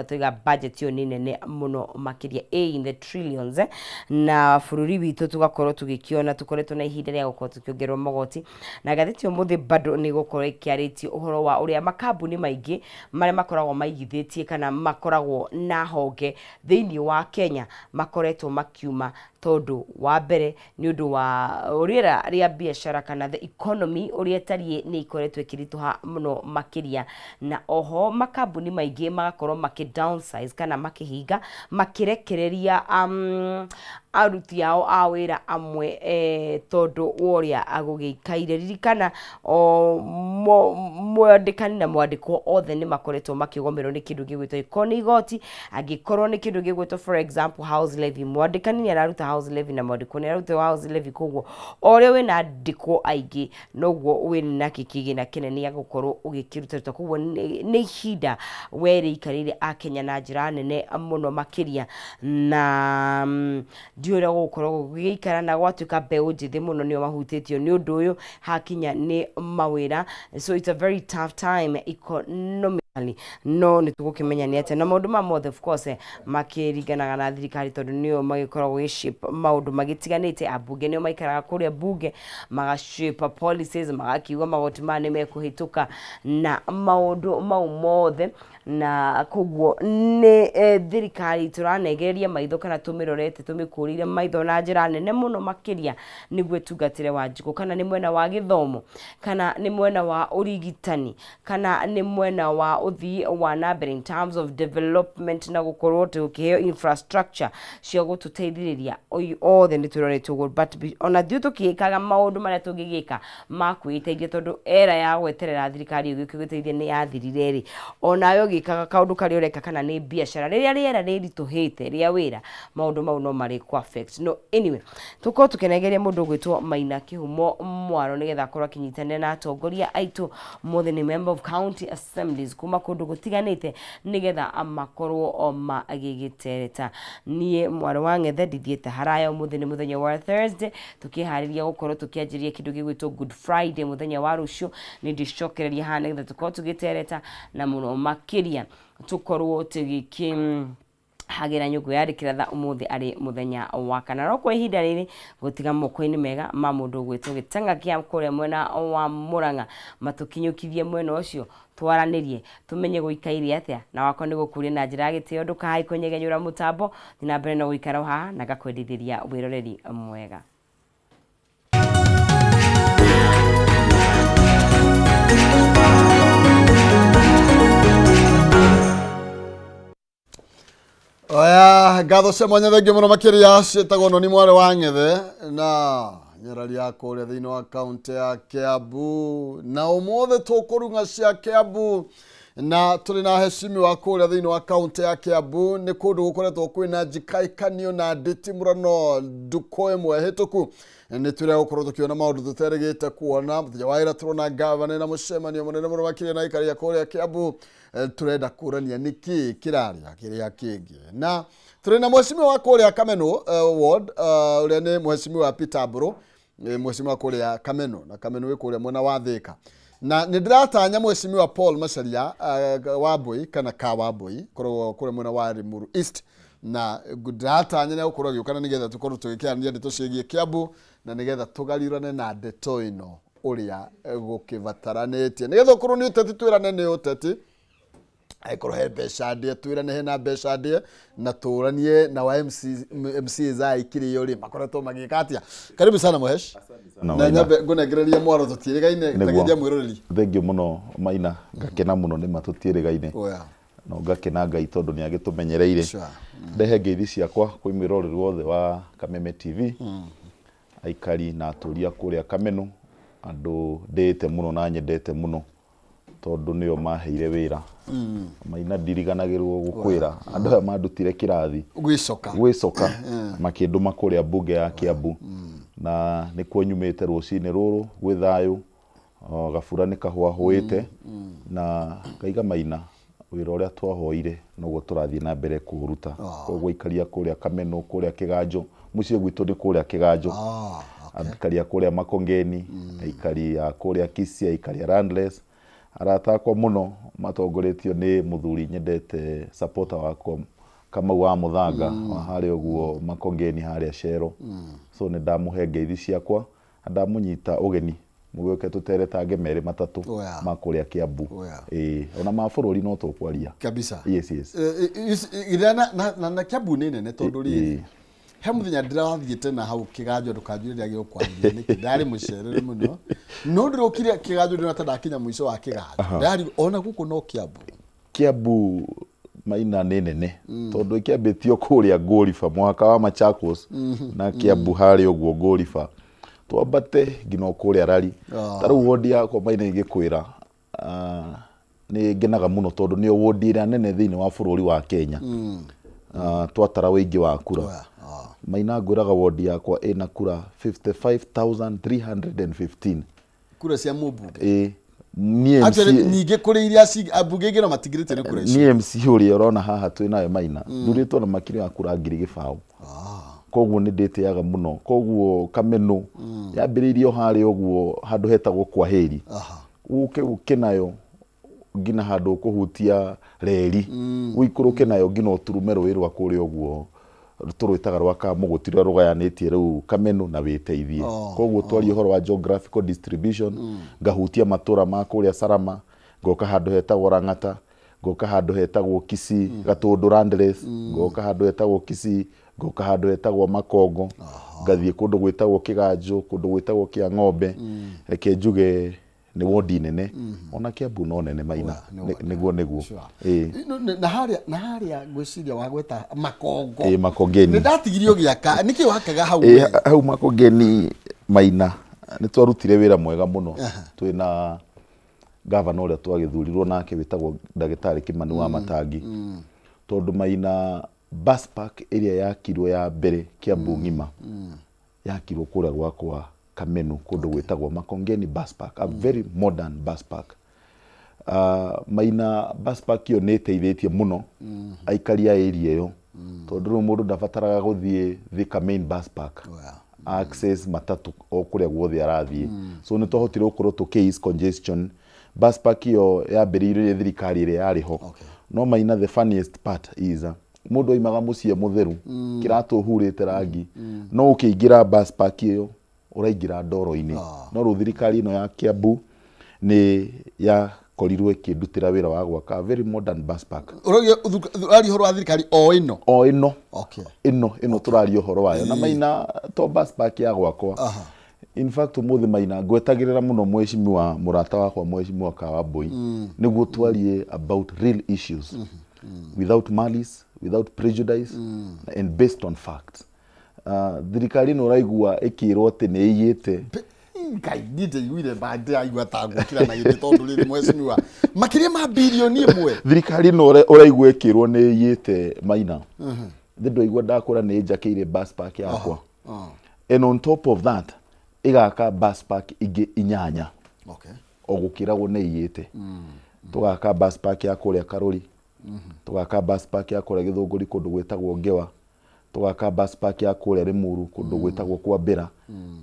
twiga budget yo nene muno makiria in the trillions na bururi witu tugakorwo tugikiona tukoretwo na ihinda rĩa gukorwo tukiongerwo magoti na gatheti umuthi bado ni gukorwo ikiaritio uhoro wa uria makambuni maingi maria makoragwo maigithitie kana makoragwo na honge thiini wa Kenya makoretwo makiuma tondu wa mbere ni undu wa uriera ria biashara kana the economy uria tari ni ikoretwo ikirituha muno makiria na oho makambuni maingi magakorwo downsize kana makihinga makirekereria aruti yao awira amwe tondu woria agugikaire ririkana mwandikani na mwandikwo othe ni makoretwo makigomerwo ni kindu gigwitwo ikoni igoti agikorwo ni kindu gigwitwo for example house levy mwandikani ni araruta house levy na mwandikwo ni araruta house levy koguo oria wina ndikwo aingi noguo wina kikigi na kinene ya gukorwo ugikiruta koguo ni ihinda weri ikarire a Kenya na njira nene muno makiria na ndiura gukorwo gugikara na gwatuka mbeu njithi muno nio mahutitio ni undu uyu hakinya ni mawira so it's a very tough time economically no ni tugukimenya ni ate na maundu mamothe of course makiringanaga na thirikari tondu nio magikoragwo gishape maundu magitiganite abunge nio maikaraga kuria bunge magashape policies magakiuga magoti mane mekuhituka na maundu mau mothe na koguo ni thirikari turanegereria maitho kana tumirorete tumikurire maitho na njira nene muno makiria niguo tungatire Wanjiku kana ni mwena wa githomo kana ni mwena wa urigitani kana ni mwena wa uthii wa nambere in terms of development na gukorwo tukiheo infrastructure cia gututeithiriria othe ni turorete uguo but ona thiu tukikaga maundu maria tungigika makwiteithia tondu era ya gweterera thirikari igikugiteithia ni yathirire ri onayo gikaga kaundu kari ureka kana ni biashara riria riera rirituhite ria wira maundu mau no mari ku affect no anyway tuko tukenegeria mundu gwitwo Maina Kihumo Mwaro nigetha akorwo kinyitane na atongoria aitu mothe ni member of county assemblies kuma kundu gutiganite nigetha amakorwo magigitereta nie Mwaro wa Ngethe ndithiete haraya muthe ni muthenya wa Thursday tukihariria gukorwo tukianjiria kindu gigwitwo Good Friday muthenya wa rucio ni ndicokereria hana nigetha tukorwo tugitereta na muno makiria tukorwo tugikim hagira nyugo yari kiratha umuthi ari muthenya wa kana ro kwa ihinda riri gutiga moko-ini mega ma mundu gwitwo Gitanga kia kuria mwena wa Murang'a matukinyukithie mwena ucio twaranirie tumenye guikaire atia na wako ni gukuria na njira gitio ndukai kunyegenyura mutambo thina mbere no guikara haha na gakwendithiria wiroreri mwega. Oya gatho semanya thengio muno makiria cietagwo no ni Mware wa Ngethe na nyarari yako ria thiini wa county ya Kiambu na umothe tukurunga cia Kiambu na tuli na heshimi wa kuria thiini wa county ya Kiambu ni kundu gukoretwo kwina njikaikanio na nditimurano nduko imwe hituku ni turia gukorwo tukiona maundu tuteregete kuona muthenya wa ira turona governor na mucemanio munene muno makiria na ikari ya kuria Kiambu turenda kurania niki kiraria kiria kingi na turi na mheshimiwa wa kuria Kameno ward uria ni mheshimiwa Peter Mburu mheshimiwa wa kuria Kameno na Kameno wi kuria mwena wa Thika na ndiratanya mheshimiwa Paul Macharia Wambui kana ka Wambui kuria mwena wa Limuru East na ndiratanya na gukorwo giukana nigetha tukorwo tugikiarania ndeto ciigie Kiambu na nigetha tugarirane na ndeto ino uria gukivataranĩtie nigetha ukorwo ni uteti twirane ni uteti aikorwo he mbeca ndie twirane hena mbeca ndie na turanie na wa MC za ikiri uri makoretwo magika atia. Karibu sana Muhesh na nyabe ngunegereria Mwaro tutirigaine tageria mwiroreri. Thengio muno Maina ngakena muno ni matutirigaine oya no ngakena Ngai tondu ni agitumenyereire ndehe ngeithi ciakwa kwi mwiroreri wothe wa Kameme TV aikari na aturia kuria Kameno andu ndete muno na nyendete muno tondu nio maheire wira Maina ndiriganagirwo gukwira andu aya mandutire kirathi gwicoka makinduma kuria bunge ya Kiambu na nikuo nyumite rucini ruru gwi thayu gabura ni kahwa hwite na ngaiga Maina wira uria twahoire noguo turathie na mbere kuruta koguo ikaria kuria Kameno kuria Kiganjo mucie gwitu ni kuria Kiganjo aikari kuria Makongeni aikari kuria Kisia aikari Randless arata akwa muno matongoretio ni muthuri nyendete supporter wakwa Kamau wa Muthanga wa harĩa ũguo Makongeni harĩa Cero. So nĩ ndamuhe ngeithi ciakwa, ndamunyita ũgeni mũgĩũke tũteretange merĩ matatũ ma kũrĩa Kiambu. Ona mabũrũri no tũkwaria kabisa. Yes. Na Kiambu nĩ nene tondũ rĩrĩ he mũthenya ndĩrathiĩte na hau kĩganjo ndũkanjũrĩria gĩũkwaria nĩkĩ ndarĩ mũcerere mũno no ndĩrokire kĩganjo ndĩrona ta ndakinya mũico wa kĩganjo ndari ona gũkũ no Kiambu Maina nĩ nene tondũ kĩambĩtio kũrĩa Ngũriba mũhaka wa Machakos na Kiambu harĩa ũguo Ngũriba twambate nginya kũrĩa Rari. Ta rĩu wodi yakwa Maina ingĩkwĩra nĩ ngenaga mũno tondũ nĩ wodi ĩrĩa nene thĩinĩ wa bũrũri wa Kenya. Twatara wĩingĩ wa kura. Maina ngwĩraga wodi yakwa ĩna kura 55,315 kura cia mũmbunge. Ni MC nyingĩ kũrĩ iria ambunge ingĩ no matigirĩte nĩ kura icio. Ni MC ũrĩa ũrona haha twĩ nayo Maina thurĩtwo na makiri ya kura 1,000. Koguo nĩ ndĩtĩaga mũno. Koguo Kameno yambĩrĩirio harĩa ũguo handũ hetagwo kwa Heri. Ũke nayo ngina handũ kũhutia reri wĩikũrũke nayo ngina ũturume rũĩ rwa kũrĩa ũguo tũrwĩtaga rwa Kamũgũti rũrĩa rũgayanĩtie rĩu Kameno na Wĩteithie. Koguo twaria ũhoro wa geographical distribution ngahutia matũra ma kũrĩa Sarama, ngoka handũ hetagwo Rang'ata, ngoka handũ hetagwo Kisii, Gatũndũ Landless, ngoka handũ hetagwo Kisii, ngoka handũ hetagwo Makongo, ngathiĩ kũndũ gwĩtagwo Kĩganjo, kũndũ gwĩtagwo Kĩang'ombe. Reke njuge nĩ wodi nene ona Kiambu no nene Maina nĩguo na harĩa ngwĩciria wa gweta Makongo Makongeni nĩ ndatigirio gĩaka nĩkĩ wakaga hau hau Makongeni Maina nĩ twarutire wĩra mwega mũno twĩna gavana ũrĩa twagĩthurirwo nake wĩtagwo ndagĩtarĩ Kĩmani wa Matangi tondũ Maina bus park ĩrĩa yakirwo ya mbere Kiambu ng'ima yakirwo kũrĩa gwakwa Kameno kũndũ gwĩtagwo Makongeni bus park, a very modern bus park. Maina bus park ĩyo nĩ ĩteithĩtie mũno aikari a area ĩyo tondũ rĩu mũndũ ndabataraga gũthiĩ Thika main bus park access matatũ o kũrĩa guothe arathiĩ. So nĩ twahotire gũkorwo tũkĩ-ease congestion. Bus park ĩyo yambĩrĩirio thirikari ĩrĩa yarĩ ho. No Maina the funniest part is mũndũ oimaga mũciĩ mũtheru kĩratũ hurĩte rangi no ũkĩingĩra bus park ĩyo ũraingĩra ndoro-inĩ. No rĩu thirikari ĩno ya Kiambu nĩ yakorirwo ĩkĩndutĩra wĩra wa gwaka very modern bus park. Ũrari ũhoro wa thirikari o ĩno ĩno tũraria ũhoro wayo na Maina to bus park ya gwakwa. In fact mũthĩ Maina ngwetagĩrĩra mũno mheshimiwa mũrata wakwa mheshimiwa Kawambũi nĩguo twarie about real issues without malice, without prejudice and based on facts. Thirikari ĩno ũraigua ĩkĩrwo atĩ nĩ ĩiyĩte Ngai ndite iguire bande aigua ta ngũkira na gĩtĩ tondũ rĩrĩ mheshimiwa makĩria ma bilioni ĩmwe. Thirikari ĩno ũraigua ĩkĩrwo nĩ ĩiyĩte Maina ndĩ aigua ndakũra nĩ njakĩire bus park yakwa. And on top of that ĩgaka bus park ingĩ 8 o gũkĩragwo nĩ ĩiyĩte. Tũgaka bus park ya kũrĩa Karũri, tũgaka bus park ya kũrĩa Gĩthũngũri kũndũ gwĩtagwo Ngewa, tũgaka bus park ya kũrĩa Rĩmuru kũndũ gwĩtagwo kwa Mbĩra.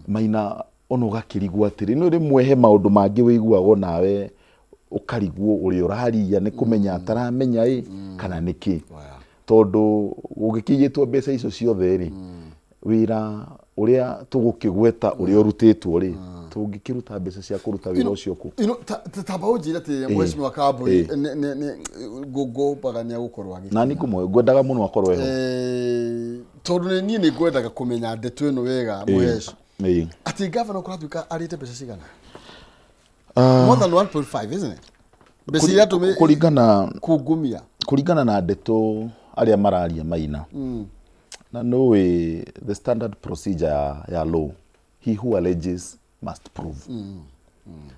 Maina ono gakĩrigwo atĩrĩ nĩ rĩmwe he maũndũ mangĩ wĩiguaga nawe ũkarigwo ũrĩa ũraria nĩ kũmenya ataramenya kana nĩkĩ tondũ ũgĩkĩigĩtwo mbeca icio ciothe rĩ wĩra ũrĩa tũgũkĩgweta ũrĩa ũrutĩtwo rĩ tũngĩkĩruta mbeca cia kũruta wĩra ũcio kũ. Tamba ũnjĩra atĩ mheshimiwa Kawambũi ngũpagania gũkorwo agĩ na nĩ ngwendaga mũno akorwo eho tondũ niĩ nĩ ngwendaga kũmenya ndeto ĩno wega mwesh atĩ gavana ũkũratuĩka arĩte mbeca cigana more than 1.5 isn't it? Mbeca iria kũringana na ndeto arĩa mararia Maina na nĩũĩ the standard procedure ya law he who alleges must prove.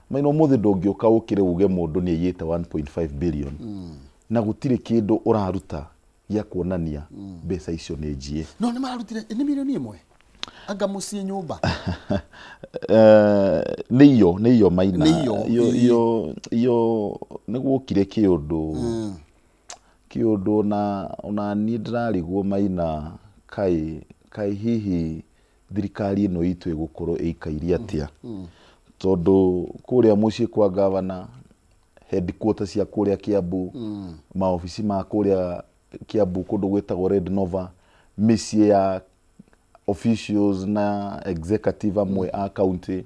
Maina ũmũthĩ ndũngĩũka ũkĩre uge mũndũ nĩ aiyĩte 1.5 billion na gũtirĩ kĩndũ ũraruta gĩa kuonania mbeca icio nĩ njie. No nĩ mararutire nĩ milioni 1 anga mũciĩ nyũmba nĩ iyo Maina iyo nĩgũokire kĩũndũ ona niĩ ndĩrarigwo Maina kai hihi thirikari ĩno itũ ĩgũkorwo ĩikaire atĩa tondũ kũrĩa mũciĩ kwa gavana headquarters ya kuria Kiambu maofisi ma kuria Kiambu kundu gwetagwo Red Nova misie ya officials na executive amwe a county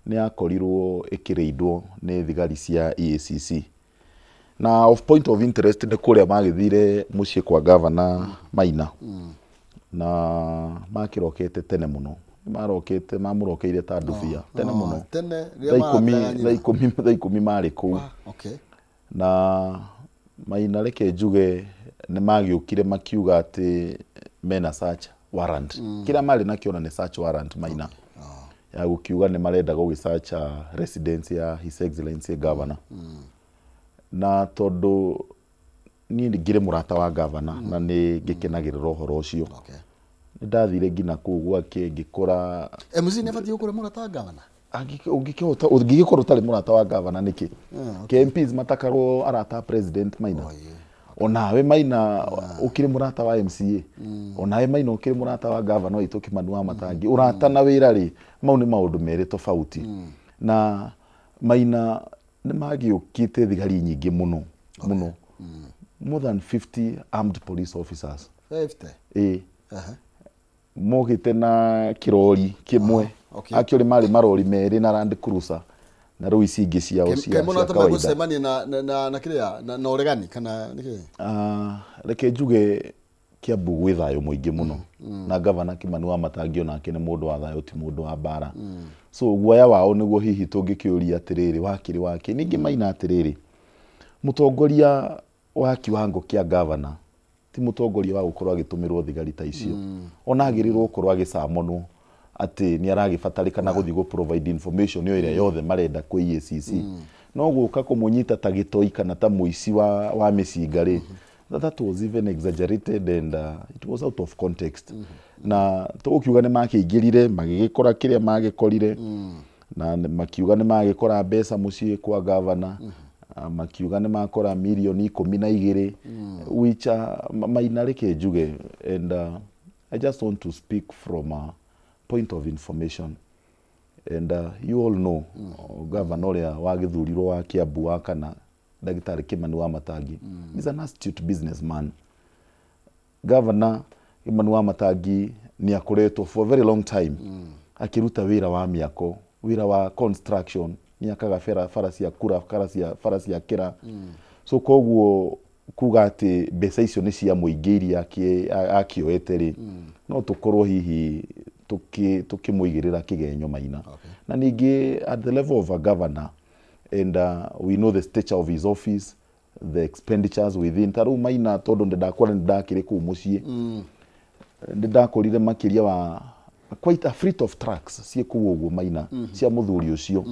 ni akorirwo ikireidwo ni thigari cia EACC na of point of interest ni kuria magithire mucie kwa governor Maina na makirokete tene muno marokete mamurokeire ta ndubia tene muno tene thaa 10 mari ku okay na Maina reke njuge ni magiukire makiuga ati mena search warrant kila mali nakiona ni search warrant Maina ya gukiuga ni marenda gugisearch residence ya His Excellency Governor na tondu ni ngire murata wa governor na ni gikenagirira uhoro ucio okay ndathire ngina ku gwake ngikora MC ne batie ukore murata wa governor ungikora tari murata wa governor niki KMPs matakaro arata president Maina onawe Maina ukire murata wa MCA onawe Maina ukire murata wa governor witu Kimani Wamatangi urata na wira ri mau ni maundu mere tofauti na Maina ni magiukite thigari nyingi muno muno more than 50 armed police officers 50 mogite na kirori kimwe akiori mari marori meri na Land Cruiser na roi cingi ciao cia kaimona tamagucemania na kiria na uregani kana niki reke njuge Kiambu gwi thayo muingi muno na governor Kimani Wamatangi onake ni mundu wa thayo ti mundu wa bara so guoya wao niguo hihi tungikiuria atiriri wakiri wake ningi Maina atiriri mutongoria wa kiwango kia governor ti mutongoria wa gukorwo agitumirwo thigari ta icio ona agirirwo gukorwo agicamonwo ati ni aragibatarikana guthi go provide information yo ire yothe marenda ku EACC no guka kumunyita ta gitoi kana ta muici wa micingari that was even exaggerated and it was out of context na tukiuga ni makiingirire magigikora kiria magikorire na makiuga ni magikora mbeca mucie kwa governor makiuga ni makora milioni 12 which Maina reke njuge and I just want to speak from a point of information and you all know governor ya wa githurirwo wa Kiambu wa kana Dagitari Kimani Wamatangi is an astute businessman. Governor Kimani Wamatangi ni akoretwo for a very long time akiruta wira wa miako wira wa construction miakaga farasi ya kura farasi ya kira so koguo kuga ati mbeca icio ni cia muingiri akioeteri no tukorwo hihi tukimuigirira kigenyo Maina na ningi at the level of a governor and we know the stature of his office the expenditures within taru Maina todo ndakora ndakire ku mucie ndakorire makiria wa quite a fleet of trucks cie kuguo Maina cia muthuri ucio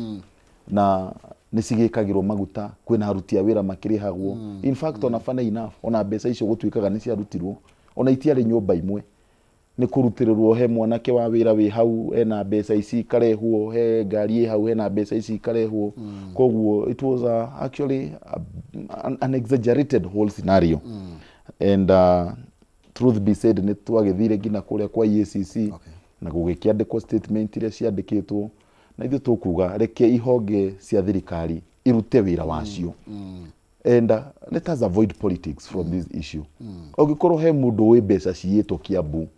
na nisigikagirwo maguta kwina aruti a wira makirihagwo in fact ona funny enough ona mbeca icio gutwikaga ni ciarutirwo ona itiari nyumba imwe ni kurutirirwo he mwanake wa wira wi hau ena mbeca ici karehwo he ngari hau ena mbeca ici karehwo koguo it was actually an exaggerated whole scenario and truth be said ni twagithire ngina kuria kwa EACC na gugikiandikwo statement iria ciandikitwo na ithu tukuga reke ihonge cia thirikari irute wira wacio and let us avoid politics from this issue ogikorwo he mundu wi mbeca ciitwo Kiambu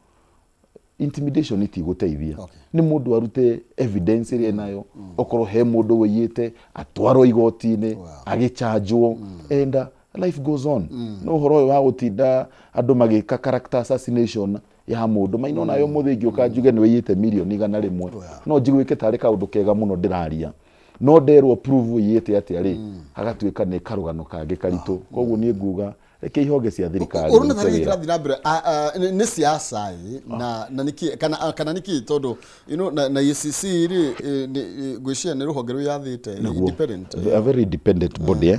intimidation itiguteithia ni mundu arute evidence iri nayo okorwo he mundu wiyite atwarwo igoti-ini agichanjwo and life goes on no horo wa gutinda andu magika character assassination ya mundu Maina nayo muthingi ukanjuge ni wiyite milioni 100 no njiguike tari kaundu kega muno ndiraria no nderwo prove yiyite ati ari agatwika ni karugano kange karitu koguo ni nguga reke ihonge cia thirikari uruna thari kirathi na mbere ni siasa na niki kana niki tondu na EACC ri gwishia ni ruhonge ruyathite independent a very independent body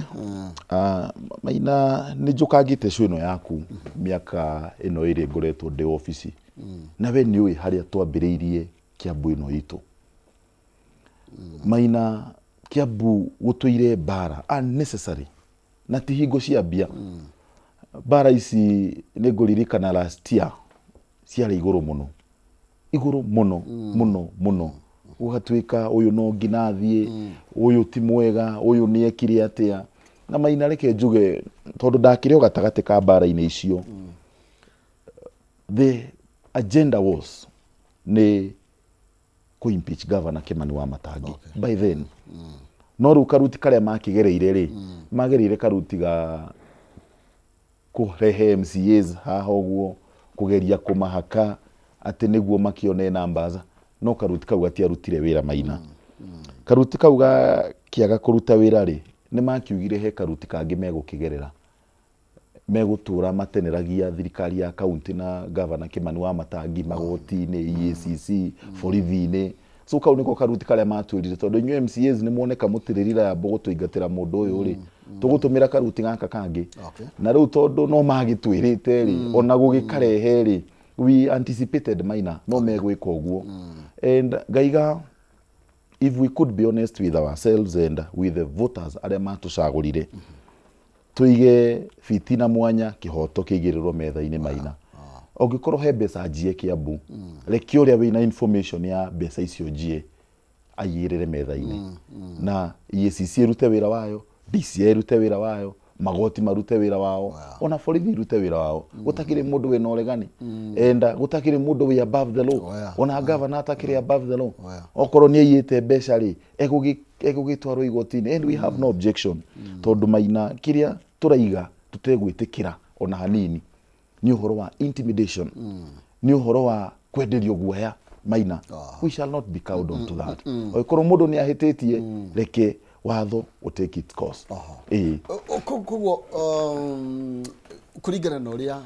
Maina ni njukagite cuino yaku miaka ino iri ngoretwo ndi office na we ni ui haria twambiriirie Kiambu ino itu Maina Kiambu gutuire bara unnecessary na ti hingo cia bia bara ici ni nguririkana last year ciari iguru muno muno ugatuika uyu no nginathie uyu ti mwega uyu ni ekire atia na Maina reke njuge tondu ndakire gatagati ka mbara-ini icio the agenda was ni ku impeach governor Kimani Wamatangi by then no ru karuti karia makigereire ri magereire karuti ga kurehe MCAs haha uguo kugeria kumahaka ati niguo makione numbers no karuti kau gatiarutire wira Maina karuti kau ga kiaga kuruta wira ri ni makiugire he karuti kangi megukigerera megutura mateneragia thirikari ya kaunti na governor Kimani Wamatangi magoti-ini EACC borithi-ini so kau niko karuti karia matwirire tondu inyu MCAs ni muoneka mutiririra ya bogo tuingatira mundu uyu ri tugutumira karuti gaka kangi na riu tondu no magitwirite ri ona gugikarehe ri we anticipated Maina no megwika uguo and gaiga if we could be honest with ourselves and with the voters aria matucagurire tuige fitina mwanya kihoto kigirirwo metha-ini Maina ongikorwo he mbeca njie Kiambu reke uria wina information ya mbeca icio njie ayirire metha-ini na EACC rute wira wayo DCI rute wira wayo magoti marute wira wao ona borithi rute wira wao gutakire mundu wina uregani enda gutakire mundu we above the law ona governor atakire above the law okorwo ni ayite mbeca ri egugitwarwo igoti-ini and we have no objection tondu Maina kiria turaiga tutegwitikira ona hanini ni uhoro wa intimidation ni uhoro wa kwenderio guoya Maina we shall not be cowed on to that okorwo mundu ni ahititie reke watho will take its course koguo kurigana na uria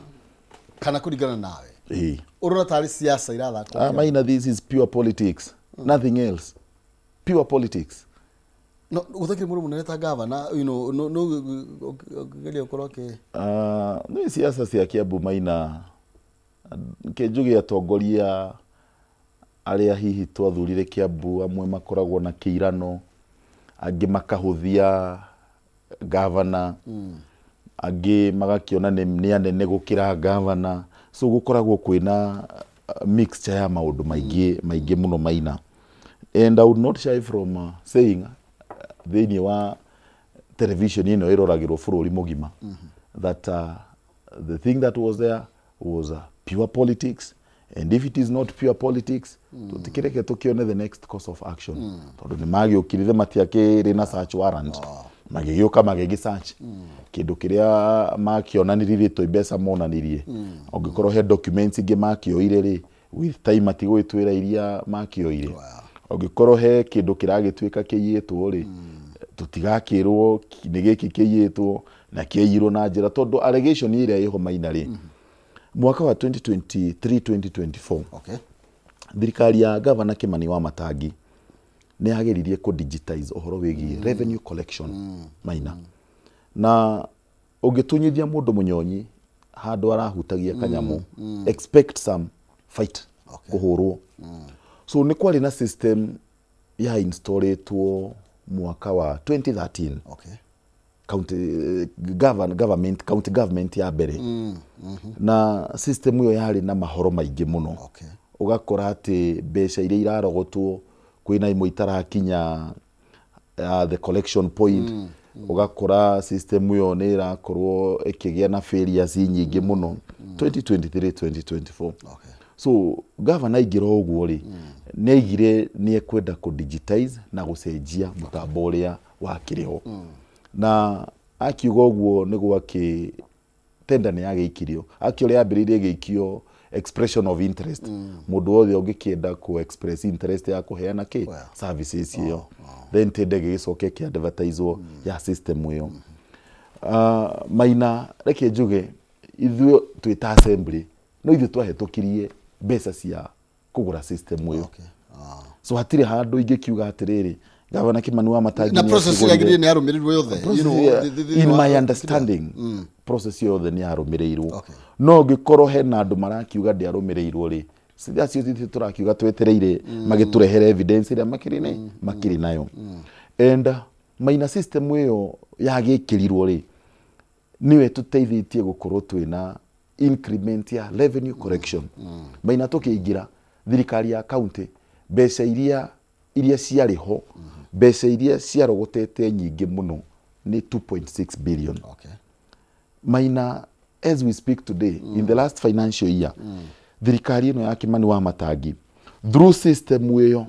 kana kurigana nawe urona tari siasa irathako Maina this is pure politics nothing else pure politics no uthakire mundu munene ta governor you know no geria ukorwo ke ni siasa cia Kiambu Maina kenjugi atongoria aria hihi twathurire Kiambu amwe makoragwo na kiirano angi makahuthia governor angi magakiona ni anene gukira governor so gukoragwo kwina mixture ya maundu maingi muno Maina and I would not shy from saying thini wa television ino iroragirwo bururi mugima that the thing that was there was pure politics and if it is not pure politics tutikireke tukione the next course of action tondu ni magiukirire matiakiri na search warrant magigioka magigi search kindu kiria makionanirie to ibesa monanirie ongikorwo he documents ingi makioire ri with time atigwitwira iria makioire ongikorwo he kindu kiragitwika kiyitwo ri tutigakirwo ni giki kiyitwo na kiyirwo na njira tondu allegation iria iho Maina ri mwaka wa 2023-2024 thirikari ya governor Kimani Wamatangi ni yageririe ku digitize ohoro wigi revenue collection Maina na ungitunyithia mundu munyonyi handu arahutagia kanyamu expect some fight kuhurwo so ni kwari na system ya installitwo mwaka wa 2013 county government ya mbere na system iyo yari na mahoro maingi muno ugakora ati mbeca iria irarogotwo kwina imwe itarakinya the collection point ugakora system iyo ni irakorwo ikigia na failures nyingi muno 2023-2024 so governor igiro uguo ri ni igire ni ekwenda ku digitize na gucenjia mutambo uria wakiriho na akiuga uguo niguo tenda ni yagikirio akio ria ambiririe gikio expression of interest mundu wothe ungikienda ku express interest ya kuheana services iyo then tende gicoke ki advertisewo ya system iyo Maina reke njuge ithuĩ twita assembly no ithuĩ twahetũkirie mbeca cia kugura system iyo so hatire handu ingikiuga atiriri Governor Kimani Wamatangi na process yagiririe ni arumirirwo yothe in my understanding process yothe ni arumirirwo no gikorwo hena andu marakiuga ndi arumirirwo ri sida cio turakiuga twetereire magiturehere evidence ria makiri nayo and Maina system iyo yagikirirwo ri niwe tuteithitie gukorwo twina increment ya revenue correction Maina tukiingira thirikari ya county mbeca iria iria ciarĩho mbeca iria ciarogotete nyingĩ mũno ni 2.6 billion. Okay. Maina, as we speak today, in the last financial year, thirikari ĩno ya Kimani wa Matangi, through system ĩyo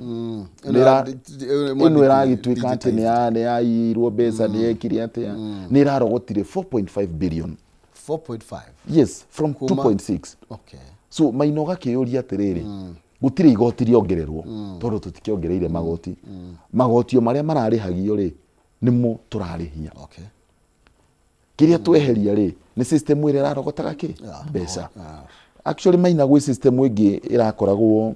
ĩno ĩragĩtuĩka atĩ nĩ yairwo mbeca nĩ yekire atĩa nĩ ĩrarogotire 4.5 billion. 4.5? Yes, from 2.6. Okay. So Maina ũgakĩũria atĩrĩrĩ, gũtirĩ igoti rĩongererwo tondũ tũtikĩongereire magoti. Magotio marĩa mararĩhagio rĩ nĩmo tũrarĩhia. Okay. Kĩrĩa tweheria rĩ nĩ system ĩrĩa ĩrarogotaga kĩ mbeca. Actually Maina gwĩ system ĩngĩ ĩrakoragwo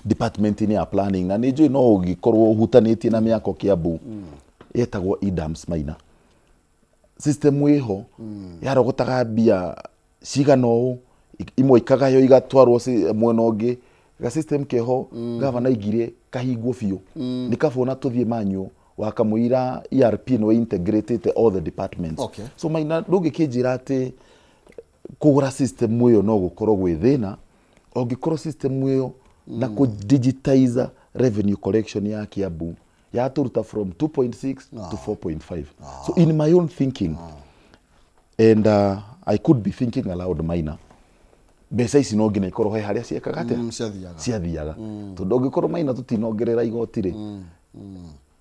department ya planning na nĩ njũĩ no ũgĩkorwo ũhutanĩtie na mĩako Kiambu yetagwo IDAMS Maina. System ĩho yarogotaga mbia cigana ũũ imwe ikagayo igatwarwo mwena ũngĩ ga system keho gavana igire kahingwo biũ nikabona tuthie manyo wakamwira ERP no integrated all the departments. Okay. So Maina ndũngĩkĩnjĩra atĩ kũgũra system ĩyo no gũkorwo gwĩ thĩna ũngĩkorwo system ĩyo na ku digitize revenue collection ya Kiambu ya turuta from 2.6 to 4.5. So in my own thinking and I could be thinking aloud Maina, mbeca ici no nginya ikorwo he harĩa ciekaga atĩa ciathiaga tondũ ũngĩkorwo Maina tutinongerera igoti rĩ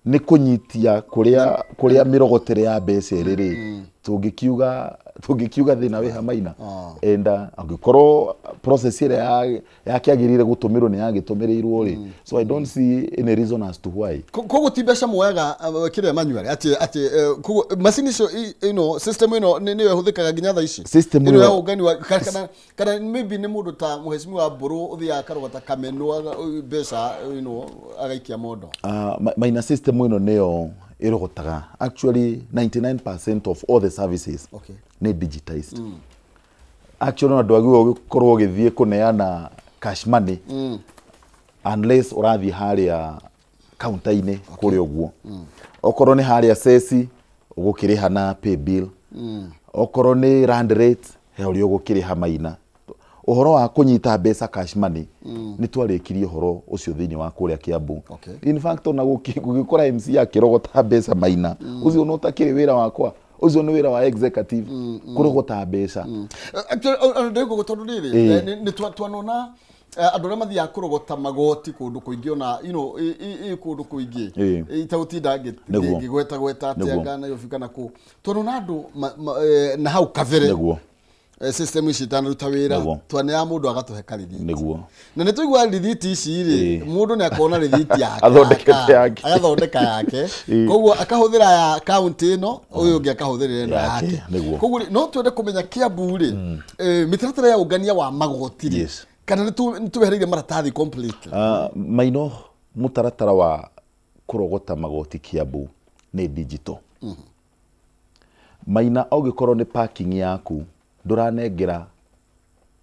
nĩ kũnyitia kũrĩa mĩrogotere ya mbeca rĩrĩ tũngĩkiuga thĩna wĩha Maina and angĩkorwo process ĩrĩa yakĩagĩrĩire gũtũmĩrwo nĩ yagĩtũmĩrĩirwo rĩ, so I don't see any reason as to why. Koguo ti mbeca muoyaga kĩrĩa manual ati macini icio system ĩno nĩyo ĩhũthĩkaga nginya thaa ici system ĩno ya ũngani wa kana maybe nĩ mũndũ ta Mheshimiwa Mburu ũthiaga karogota kameno mbeca agaikia mondo. Maina system ĩno nĩyo irogotaga actually 99% of all the services ni digitized. Actually no ndwagĩrĩirwo gũkorwo ũgĩthiĩ kũneana cash money unless ũrathiĩ harĩa counter-inĩ kũrĩa ũguo. Okorwo nĩ harĩa ceci ũgũkĩrĩha na pay bill. Okorwo nĩ land rate he ũrĩa ũgũkĩrĩha Maina. Uhoro wa kunyita mbeca cash money ni twarĩkirie uhoro ucio thĩinĩ wa kũrĩa Kiambu. In fact ona gũgĩkora MC akĩrogota mbeca Maina ucio no takĩrĩ wĩra wakwa, ucio nĩ wĩra wa executive kũrogota mbeca. Ndĩgũgũ tondũ rĩrĩ nĩ twanona andũ arĩa mathiaga kũrogota magoti kũndũ kũingĩ ona kũndũ kũingĩ itagũtinda ngĩgweta atĩa na yobi kana kũ twanona andũ na hau kabere system ici tanaruta wĩra twane ya mũndũ agatuhe karithiti nĩguo na nĩ tũigua rithiti ici rĩ mũndũ nĩ akona rithiti yake agathondeka yake koguo akahũthĩra ya account ĩno ũyũ ũngĩ akahũthĩra ĩno yake koguo no twende kũmenya Kiambu rĩ mĩtaratara ya ũngania wa magoti rĩ kana nĩ tũwehereire maratathi completely. Maino mũtaratara wa kũrogota magoti Kiambu nĩ digital. Maina ũngĩkorwo nĩ parking yaku nduranengera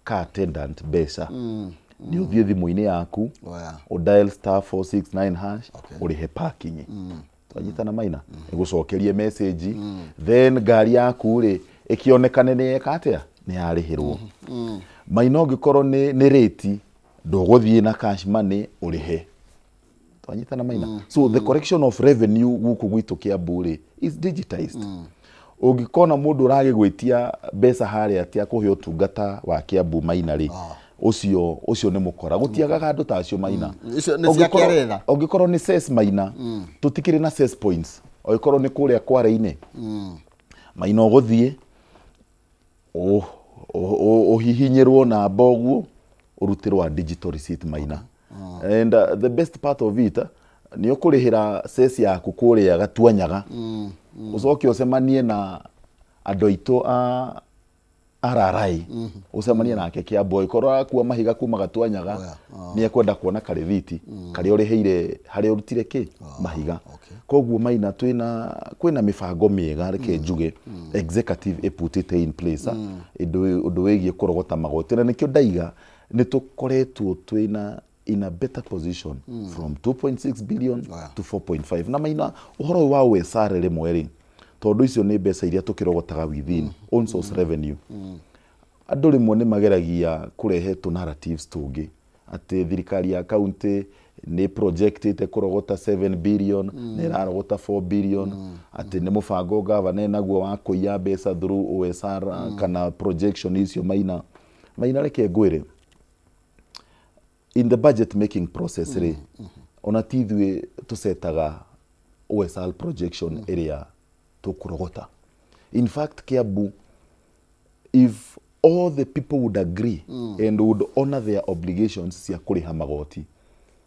car attendant mbeca ni uthie thimu-inĩ yaku o dial *469# urihe parking. Twanyitana Maina igucokerie message then ngari yaku ri ikionekane ni eka atia ni yarihirwo. Maina ũngĩkorwo ni rate ndũgũthiĩ na cash money urihe. Twanyitana Maina. So the collection of revenue gũkũ gwitũ Kiambu ri is digitized. Ũngĩkona mũndũ ũragĩgwĩtia mbeca harĩa atia kũhe ũtungata wa Kiambu Maina rĩ ucio nĩ mũkora gũtiagaga andũ ta acio Maina. Ũngĩkorwo nĩ cess Maina tũtikĩrĩ na cess points ũngĩkorwo nĩ kũrĩa Kware-inĩ Maina ũgũthiĩ ũhihinyĩrwo na mboguo ũrutĩrwo digital receipt Maina. And the best part of it nĩ ũkũrĩhĩra cess yaku kũrĩa Gatuanyaga ucoke ucemanie na andũ aitũ a RRI ucemanie nake Kiambu ikorwo akua mahiga kuma Gatuanyaga ni ekwenda kuona karithiti karĩa ũrĩhĩire harĩa ũrutire kĩ mahiga. Koguo Maina kwĩna mĩbango mĩega reke njuge executive eputite in place ũndũ wĩgiĩ kũrogota magoti na nĩkĩo ndaiga nĩ tũkoretwo in a better position from 2.6 billion to 4.5. Na Maina uhoro wa OSR rĩmwe rĩ tondũ icio nĩ mbeca iria tũkĩrogotaga within own source revenue. Andũ rĩmwe nĩ mageragia kũrehe tu narratives tũngĩ atĩ thirikari ya county ni projectite kurogota 7 billion ni rarogota 4 billion ati ni mubango gavana naguo wa kuiya mbeca through OSR kana projection icio maina reke ngwire in the budget making process ona tithwe tusetaga OSR projection area tukurogota. In fact, Kiambu, if all the people would agree and would honor their obligations cia kuriha magoti,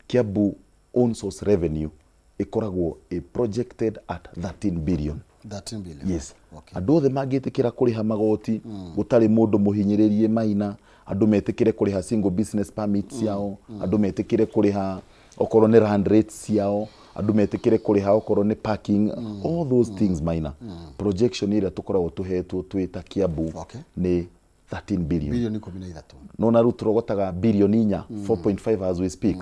Kiambu own source revenue ikoragwo projected at 13 billion. 13 billion. Yes. Okay. Andu othe magitikira kuriha magoti, gutari mundu muhinyiririe maina, andu metikire kuriha single business permits yao, andu metikire kuriha okorwo ni land rates yao, andu metikire kuriha okorwo ni parking, all those things maina. Projection ira tukoragwo tuhetwo twita Kiambu ni 13 billion. Billion 13. No na rutrogotaga billion inya 4.5 as we speak.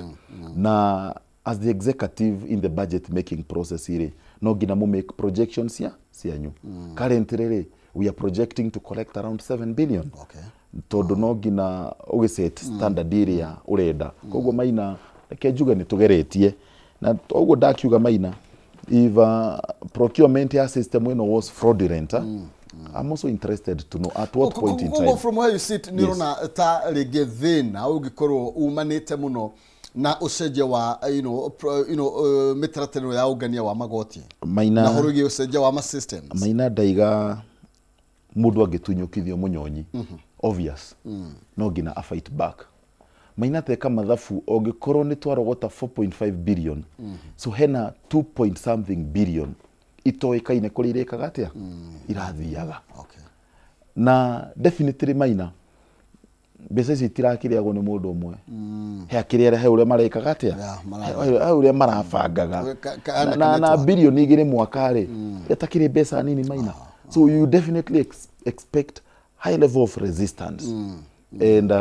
Na as the executive in the budget making process ire no gina mu make projections ya cianyu. Currently we are projecting to collect around 7 billion. Okay. Tondu no gina ugiset standard area urenda. Koguo maina reke njuge ni tugeretie na toguo ndakiuga maina if procurement ya system ino was fraudulent. I'm also interested to know at what point in time. From where you sit, nirona ta rege thina ugikorwo umanite muno na ucenjia wa mitaratara ya ugania wa magoti. Maina na horugi ucenjia wa ma systems. Maina ndaiga mundu agitunyukithio munyonyi. Obvious. No gina a fight back. Maina teka mathafu ogikorwo ni twarogota 4.5 billion. So hena 2 point something billion. Itoikaine kuri irekaga atia irathiaga. Okay. Na definitely maina mbeca ici itirakiriagwo ni mundu umwe. He akiriera he uria marekaga atia he uria marabangaga na bilioni igire mwaka ri etakiri mbeca nini maina. So you definitely expect high level of resistance and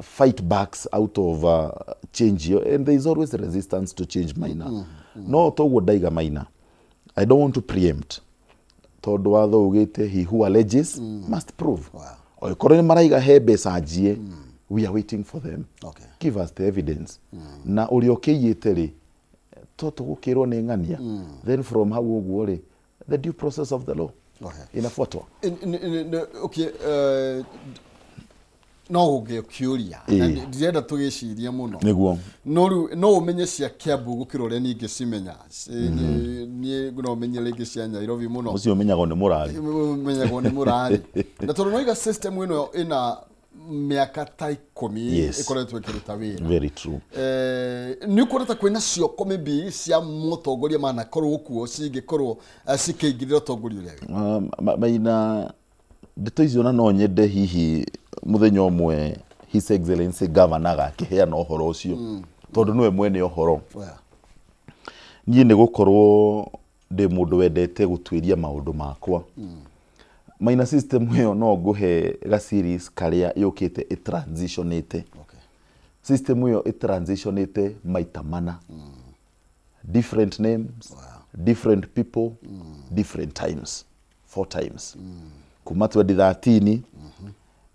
fight backs out of change, and there is always resistance to change maina. No toguo ndaiga maina, I don't want to preempt. Tondu watho ugite he who alleges must prove. Oikorwo ni maraiga he mbeca njie, we are waiting for them. Okay. Give us the evidence. Na uri okiyite ri tugukirwo ni ngania. Then from hau uguo ri the due process of the law. Okay. Inafuatwa. Okay, no ugiuria na ndirenda tugiciria muno niguo no umenye cia Kiambu gukira uria ningi cimenya ni no umenye ringi cia Nairobi muno ucio umenyagwo ni murari umenyagwo ni murari na tondu noiga system ino ina miaka ta 10 ikoretwo ikiruta wira. Very true. Ni kureta kwina cio komebi cia mutongoria mana korwo kuo cingikorwo cikiingirira utongoria uria maina ndeto icio na no nyende hihi muthenya umwe His Excellency Governor gakiheana uhoro ucio tondu niwe mwene uhoro. Niĩ nĩ gukorwo ndi mundu wendete gutwiria maundu makwa. Maina system hiyo no nguhe ga series karia yukite transitionate. System hiyo transitionate maita mana. Different names, different people, different times, 4 times. Kuma 2013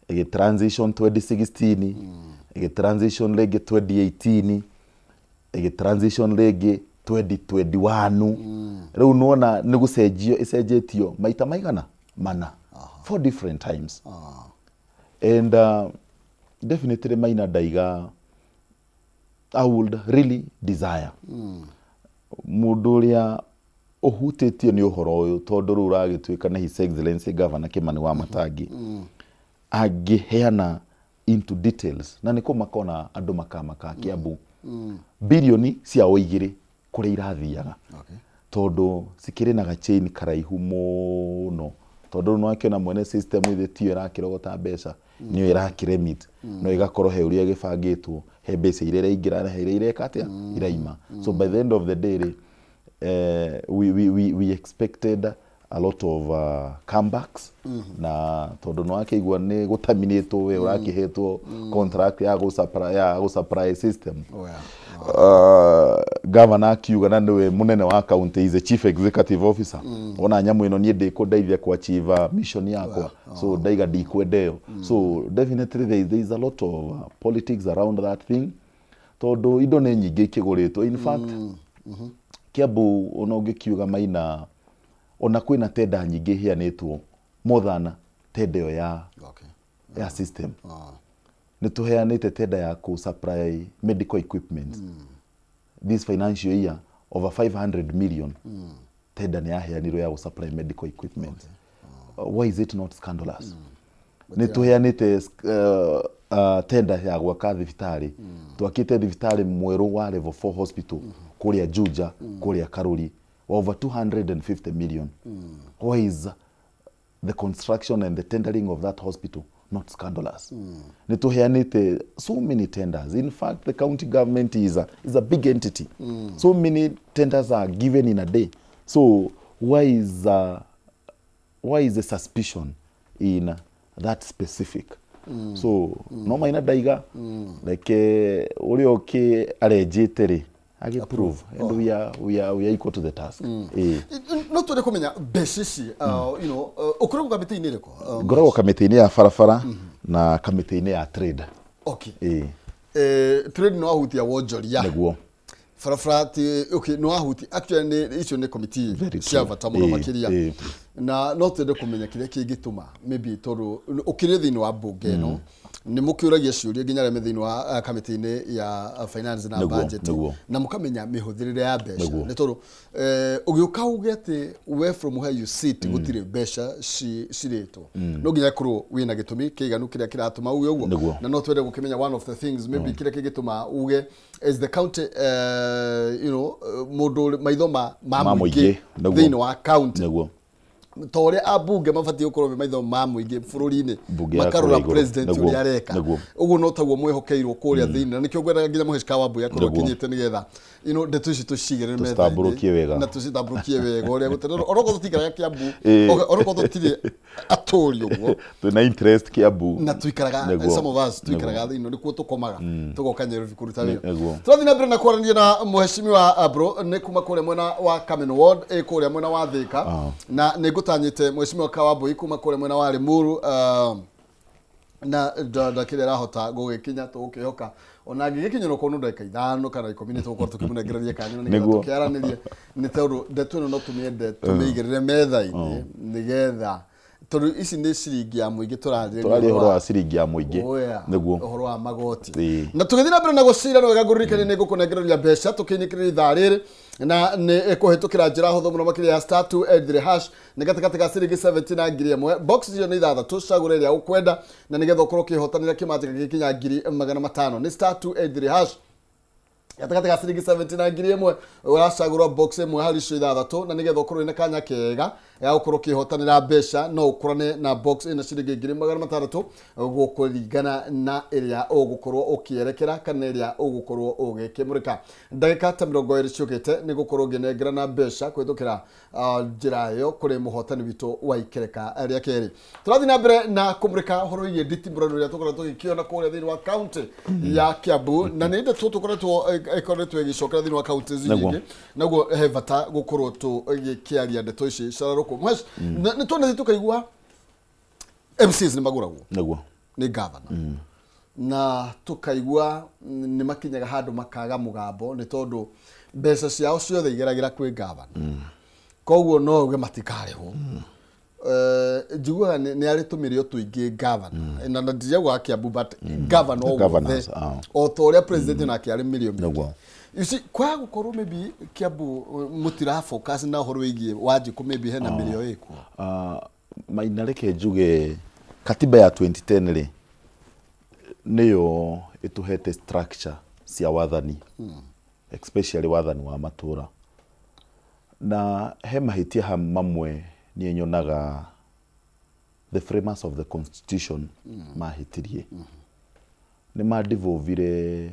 ege transition 2016 ege transition lege 2018 ege transition lege 2021 reu nona ni gucenjio icenjetio maita maigana mana 4 different times. And definitely maina ndaiga I would really desire mundu uria uhutitio ni uhoro uyu tondu ru uragituika na His Excellency Governor Kimani Wamatangi agiheana into details na niko makona andu makamaka Kiambu bilioni cia oigire kuri irathiaga tondu sikire na gachain karaihu muno tondu no akiona mwene system ile tio irakirogota mbeca niyo irakiremit no igakorwo he uria gibangitwo he mbeca ile ingira na he ile katia iraima. So by the end of the day we expected a lot of comebacks na tondu no akigwa ni gutaminate we urakihetwo contract ya go supply system. Governor akiuga na niwe munene wa county is a chief executive officer. Ona nyamu ino nie ndikundeithia ku achieve mission yakwa. So ndaiga ndikwendeo. So definitely there is a lot of politics around that thing. tondu indo nĩ nyingĩ ikĩgũrĩtwo in fact Kiambu ona ũngĩkiuga Maina ona kwĩna tenda nyingĩ hianĩtwo more than tenda ĩyo ya system nĩ tũheanĩte tenda ya ku supply medical equipment this financial year over 500 million tenda nĩ yaheanirwo ya supply medical equipment why is it not scandalous nĩ tũheanĩte tenda ya gwaka thibitarĩ twakĩte thibitarĩ mwerũ wa level 4 hospital kũrĩa Juja kũrĩa Karuri over 250 million why is the construction and the tendering of that hospital not scandalous nĩ tũheanĩte so many tenders in fact the county government is a big entity so many tenders are given in a day so why is the suspicion in that specific so no Maina Ndaiga like ũrĩa ũkĩ arejete rĩ agi prove and we are equal to the task no tũrĩ kũmenya mbeca you know ũkoragwo kamĩtĩ-inĩ ĩrĩkũ ngoragwo kamĩtĩ-inĩ ya barabara na kamĩtĩ-inĩ ya trade okay trade no ahutia wonjoria nĩguo barabara okay no ahuti actually icio nĩ committee cia bata mũno makĩria na no tũrĩ kũmenya kĩrĩa kĩngĩtũma maybe tondũ ũkĩrĩ thĩinĩ wa mbunge ĩno nĩ mũkĩũragia ciũria nginya arĩa thĩinĩ wa kamĩtĩ-inĩ ya finance na budget na mũkamenya mĩhũthĩrĩre ya mbeca nĩ tondũ ũgĩũka uge atĩ we from where you sit gũtirĩ mbeca cirĩtwo no nginya korwo wĩna gĩtũmi kĩiganu kĩrĩa kĩratũma uge ũguo na no twende gũkĩmenya one of the things maybe kĩrĩa kĩngĩtũma uge is the county you know mũndũ maitho ma mũingĩ thĩinĩ wa county tore abunge mabatiĩ gũkorwo maitho ma mũingĩ bũrũri-inĩ makarora president ũrĩa areka ũguo no taguo mwĩhokeirwo kũrĩa thĩinĩ na nĩkĩo ngwendaga nginya mũhĩcika wa mbũya korwo kinyĩte nĩgetha you know ndeto ici tũcigĩrĩre metha-inĩ na tũcitambũrũkie wega ũrĩa gũtendera oroko tũtikaraga Kiambu oroko tũtirĩ atũri ũguo twĩna interest Kiambu na tuikaraga some of us tuikaraga thĩinĩ nĩkuo tũkomaga tũgoka Nyeri kũruta wĩra tũrathiĩ na mbere na kwaranĩria na mũheshimiwa bro nĩ kuma kũrĩa mwena wa Kamen Ward kũrĩa mwena wa Thika na nĩ ngũtanyĩte mũheshimiwa Kawambui kuma kũrĩa mwena wa Limuru na ndakĩrĩa rahota gũgĩkinya tũgũkĩhoka ona ngĩgĩkinyĩrwo kũndũ ndagĩka ithano kana 10 nĩ tũgũkorwo tũkĩmũnengereria kanya nĩgetha tũkĩaranĩrie nĩ tondũ ndeto ĩno no tũmĩende tũmĩigĩrĩre metha-inĩ nĩgetha tondũ ici nĩ ciringi ya mũingĩ tũrarĩrĩria ũhoro wa ciringi ya mũingĩ nĩguo ũhoro wa magoti na tũgĩthiĩ na mbere na gũcira no wega ngũririkanie nĩ ngũkũnengereria mbeca tũkĩnyĩkĩrĩria ithaa rĩrĩ na nĩ kũhĩtũkĩra njĩra hũthũ mũno makĩria ya *283# nĩ gatagatĩ ga ciringi 70 na ngiri ĩmwe box icio nĩ ithathatũ cagũre ĩrĩa ũkwenda na nĩgetha ũkorwo ũkĩhotanĩra kĩmanjĩka gĩkinya ngiri 500 nĩ *283# gatagatĩ ga ciringi 70 na ngiri ĩmwe ũracagũra box ĩmwe harĩ icio ithathatũ na nĩgetha ũkorwo wĩna kanya kega ya gũkorwo ũkĩhotanĩra mbeca no ũkorane na box ĩna ciringi ngiri 600 gũkũringana na ĩrĩa ũgũkorwo ũkĩerekera kana ĩrĩa ũgũkorwo ũgĩkĩmũrĩka ndagĩka ta 20 ciũkĩte nĩ gũkorwo ngĩnengerana mbeca kũhĩtũkĩra njĩra ĩyo kũrĩ mũhotani witũ wa ikereka rĩa kerĩ tũrathiĩ na mbere na kũmũrĩka ũhoro wĩgiĩ nditimũrano rĩrĩa tũkoretwo tũgĩkĩona kũrĩa thĩinĩ wa kaunti ya Kiambu na nĩ ndeto tũkoretwo ĩgĩcokera thĩinĩ wa kaunti nyingĩ naguo he bata gũkorwo tũgĩkĩaria ndeto ici cararũkũ mwesh nĩ tuonete tũkaigua MCs nĩ magũragwo nĩ governor na tũkaigua nĩ makinyaga handũ makaga mũgambo nĩ tondũ mbeca ciao ciothe igeragĩra kwĩ governor koguo no uge matikarĩhwo njiguaga nĩ arĩ tũmĩrĩo tũingĩ governor na ndiagwa Kiambu but governor o ta ũrĩa president nake arĩ mĩrioni kwa gũkorwo maybe Kiambu mũtira focus na ũhoro wĩgiĩ Wanjikũ maybe hena mĩrĩo ĩkuo Maina reke njuge katiba ya 2010 rĩ nĩyo ĩtũhete structure cia wathani especially wathani wa matũra na he mahĩtia mamwe niĩ nyonaga the framers of the constitution mahĩtirie nĩ madevolvire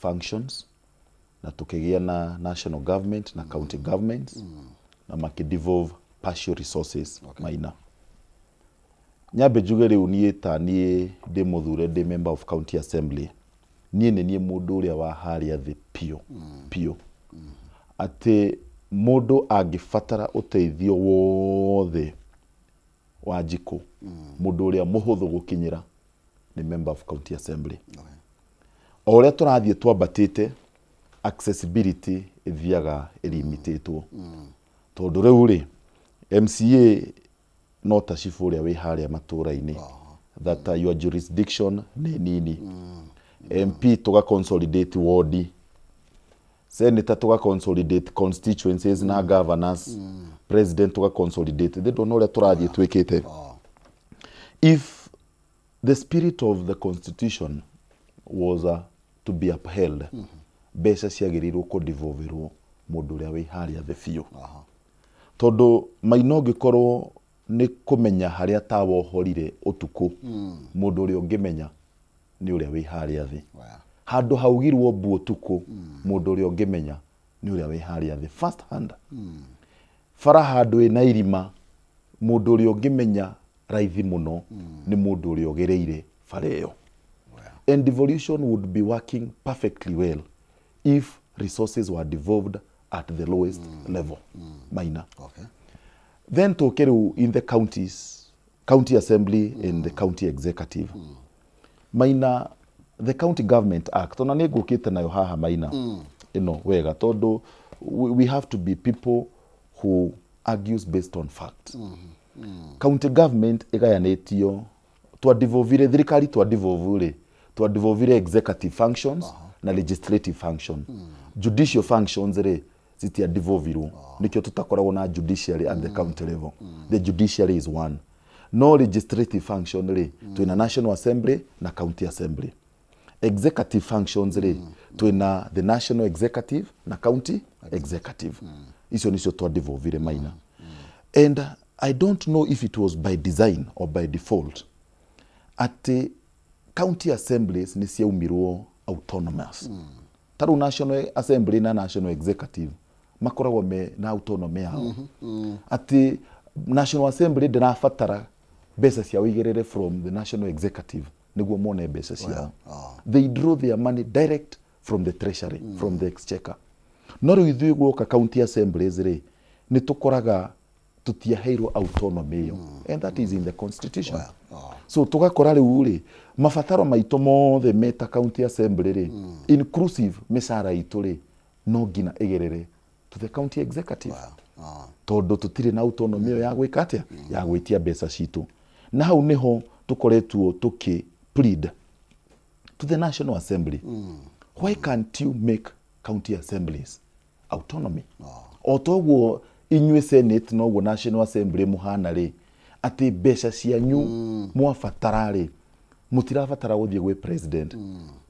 functions na tukĩgĩa na national government na county governments na makidevolve partial resources Maina nyambe njuge rĩu niĩ ndĩ mũthure ndĩ member of county assembly niĩ nĩ niĩ mũndũ ũrĩa wa harĩa thĩ pio atĩ mũndũ angĩbatara ũteithio wothe Wanjikũ mũndũ ũrĩa mũhũthũ gũkinyĩra nĩ member of county assembly oria turathie twambatite accessibility ithiaga limitatwo tondu riu ri MCA no ta cifu uria wi haria matura-ini that your jurisdiction ni nini MP tuga consolidate ward senator tuga consolidate constituencies na governors president tuga consolidate they don't know uria turathie twikite if the spirit of the constitution was to be upheld beca ciagirirwo ku devolverwo mundu uria wi haria the few tondu maino ngikorwo ni kumenya haria tawohorire utuku mundu uria ungimenya ni uria wi haria thi handu haugirwo bu utuku mundu uria ungimenya ni uria wi haria thi first hand fara handu ina irima mundu uria ungimenya raithi muno ni mundu uria ugereire fareo and devolution would be working perfectly well if resources were devolved at the lowest level minor then tokeru in the counties county assembly and the county executive minor the county government act ona negukite nayo haha minor wega tondu we have to be people who argues based on facts county government igayanetio twa devolvire thirikari twa devolvire executive functions na legislative function judicial functions re zitia devolvirwo nikyo tutakoragwo na judiciary at the county level the judiciary is one no legislative function re twina national assembly na county assembly executive functions re twina the national executive na county executive icio nicio twa devolvire minor and I don't know if it was by design or by default at county assemblies ni ciaumirwo autonomous taru national assembly na national executive makoragwo me na autonomy yao ati national assembly ndirafatara beca cia uigerere from the national executive niguo mone beca cia they draw their money direct from the treasury from the exchequer no riu gwoka county assemblies ri ni tukoraga tutiaheirwo autonomy yo and that is in the constitution so tugakora riu ri mafataro maito mothe meta county assembly ri inclusive misara itu ri no ngina igerere to the county executive tondu tutire na autonomy ya gwika atia ya gwitia beca citu na hau niho tukoretwo tuki plead to the national assembly why can't you make county assemblies autonomy otogwo inywe senate no national assembly muhana ri ati beca cianyu mwafatara ri mutirafatara guthie gwe president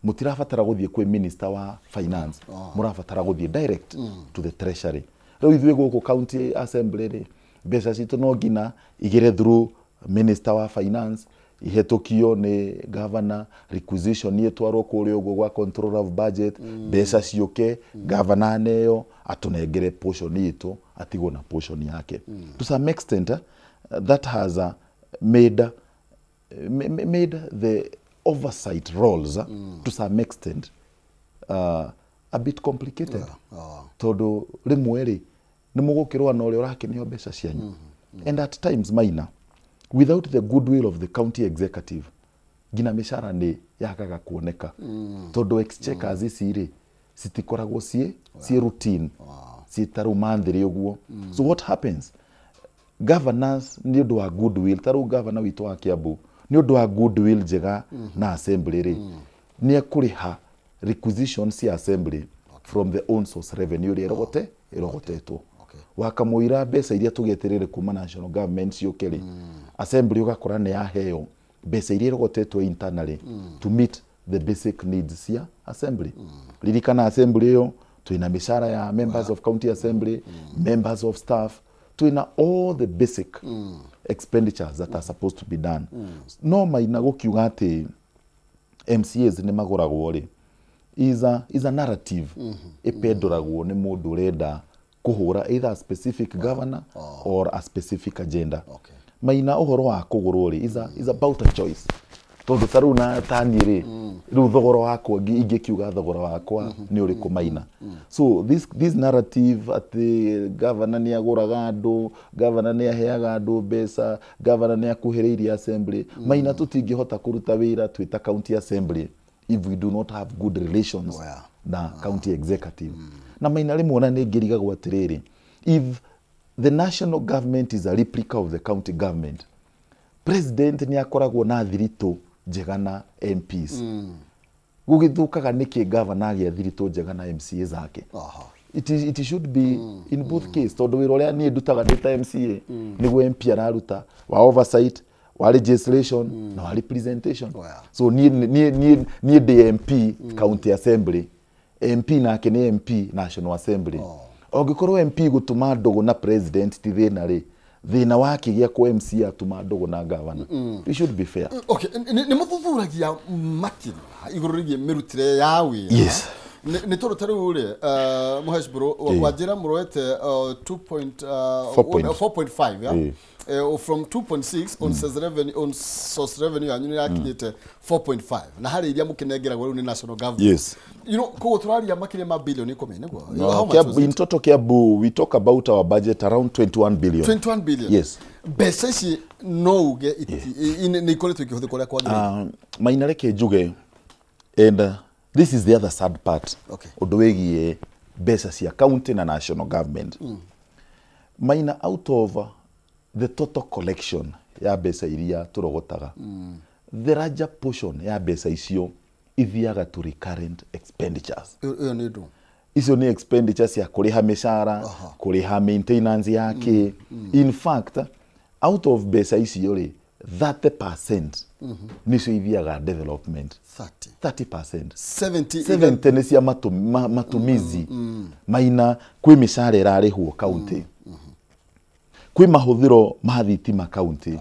mutirafatara guthie kwe minister wa finance murafatara guthie direct to the treasury riu ithwe guku county assembly ri beca citu no ngina igire through minister wa finance ihetokio ni governor requisition yetwarwo kuri ugo gwa control of budget beca ciuke governor neyo atunengere portion yitu atigo na portion yake to some extent that has made the oversight roles to some extent a bit complicated todo rimwe ri nimugukirwa na uria urakenio beca cianyu and at times minor without the goodwill of the county executive gina mishara ni yakaga kuoneka todo exchequers ici ri citikoragwo cie routine citaru mandiri uguo so what happens governors ni undu wa goodwill taru governor witu wa Kiambu ni undu wa goodwill jega na assembly ri ni akuriha requisitions cia assembly from the own source revenue ri irogotetwo wakamuira beca iria tugeterere kuma national government ciokeri assembly ugakora ni yaheo beca iria irogotetwo internally to meet the basic needs cia assembly ririkana assembly yo twina mishara ya members of county assembly members of staff twina all the basic expenditures that are supposed to be done no maina gukiuga ati MCAs ni magoragwo ri is a narrative ipendoragwo ni mundu urenda kuhura either a specific governor or a specific agenda maina uhoro wa kugurwo ri is about a choice tondu taru na tani ri riu thogoro wakwa ingikiuga thogoro wakwa ni uriku maina so this narrative at the governor ni aguraga andu governor ni aheaga andu beca governor ni akuhiriirie assembly maina tutingihota kuruta wira twita county assembly if we do not have good relations na county executive. Na Maina rimwe nĩ ngĩrigagwo atĩrĩrĩ, if the national government is a replica of the county government, president ni akoragwo na thirito njega na MPs. Gugithukaga niki governor agĩa thirito njega na MCA zake. It should be in both case. Tondu wĩra ũrĩa niĩ ndutaga ndĩta MCA nĩguo MP araruta wa oversight, wa legislation na wa representation. So niĩ ndĩ MP county assembly, MP nake nĩ MP national assembly. Ongĩkorwo MP gũtuma ndogo na president ti thĩna rĩ, thĩna wake gĩa kwa MC atuma ndogo na governor. It should be fair. Okay, nĩ mũthuthuragia makĩria igũrũ rĩgiĩ mĩrutĩre ya wĩra. Yes. Nĩ tondũ ta rĩu rĩ, Muhesh bro, wanjĩra mũroete 4.5 ya? From 2.6 on source revenue yanyu nĩyakinyĩte 4.5 na harĩ iria mũkĩnengeragwo rĩu nĩ national government. Yes. You know, koguo tũraria makĩria ma billion ikũmi nĩguo. How much was In total Kiambu, we talk about our budget around 21 billion. 21 billion. Yes. Mbeca ici no uge nĩ ikoretwo ikĩhũthĩka ũrĩa kwagĩrĩire. Maina reke njuge, and this is the other sad part. Okay. Ũndũ wĩgiĩ mbeca cia county na national government. Maina, out of the total collection ya mbeca iria tũrogotaga, the larger portion ya mbeca icio ithiaga to recurrent expenditures. Icio ni expenditures ya kuriha mishara, kuriha maintenance yake. In fact, out of mbeca icio ri 30% nicio ithiaga development. 30%. 70 ni cia matumizi. Maina, kwĩ mishara ĩrarĩhwo county. Kwĩ mahũthĩro ma thitima county.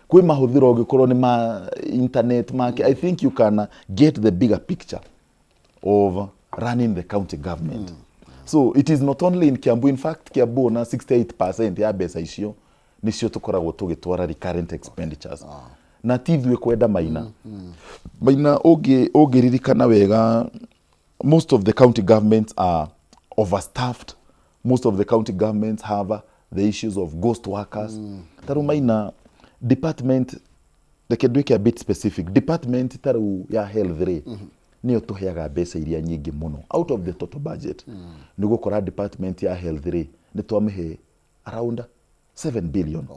Kwĩ mahũthĩro ũngĩkorwo nĩ ma internet market. I think you can get the bigger picture of running the county government. So it is not only in Kiambu. In fact, Kiambu na 68% ya mbeca icio nicio tukoragwo tugitwara recurrent expenditures. Na tithwe kwenda Maina. Maina ũngĩririkana wega, most of the county governments are overstaffed. Most of the county governments have the issues of ghost workers. Taru Maina, department, they can do a bit specific. Department taru ya health re, niyo tuheaga mbeca iria nyingi muno. Out of the total budget, nĩgũkora department ya health re, nĩtwamĩhe around 7 billion.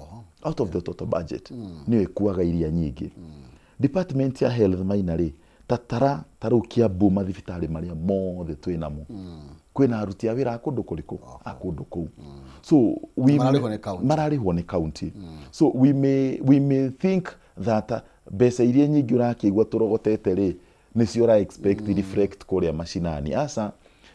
Out of the total budget, niyo ĩkuaga iria nyingi. Department ya health Maina re, taru Kiambu mathibitarĩ marĩa mothe twĩnamo. Kwĩna aruti a wĩra a kũndũ kũrĩkũ? A kũndũ kũu. So mararĩhwo nĩ county. So we may think that mbeca iria nyingi ũrakĩigua tũrogotete rĩ, nĩcio ũra expect reflect kũrĩa mashinani. Asa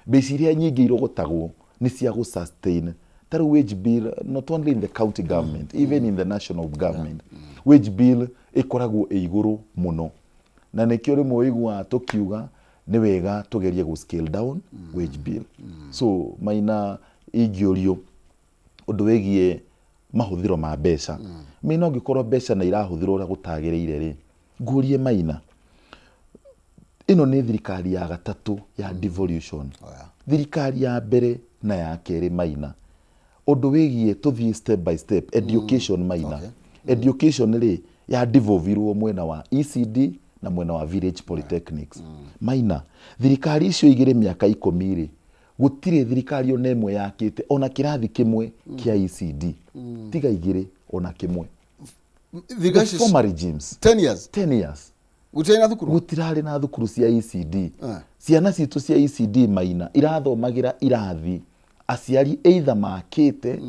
mbeca iria nyingi irogotagwo nĩ cia gũ sustain. Taru wage bill, not only in the county government, even in the national government. Wage bill ĩkoragwo ĩ igũrũ mũno. Na nĩkĩo rĩmwe ũiguaga tũkiuga nĩ wega tugerie go scale down wage bill. So Maina ingĩũrio ũndũ wĩgiĩ mahũthĩro ma mbeca. Maina ũngĩkorwo mbeca na irahũthĩrwo ũrĩa gũtagĩrĩire rĩ, ngũrie Maina, ĩno nĩ thirikari ya gatatũ ya devolution. Thirikari ya mbere na ya kerĩ Maina. Ũndũ wĩgiĩ tũthiĩ step by step. Education Maina. Education rĩ ya devolvirwo mwena wa ECD na mwena wa village polytechnics. Maina, thirikari icio igĩrĩ mĩaka 10 rĩ, gũtirĩ thirikari ona ĩmwe yakĩte ona kĩrathi kĩmwe kĩa ECD. Tiga igĩrĩ ona kĩmwe. The former regimes 10 years gũtirarĩ na thukuru cia ECD. Ciana citũ cia ECD Maina irathomagira irathi aciari either makĩte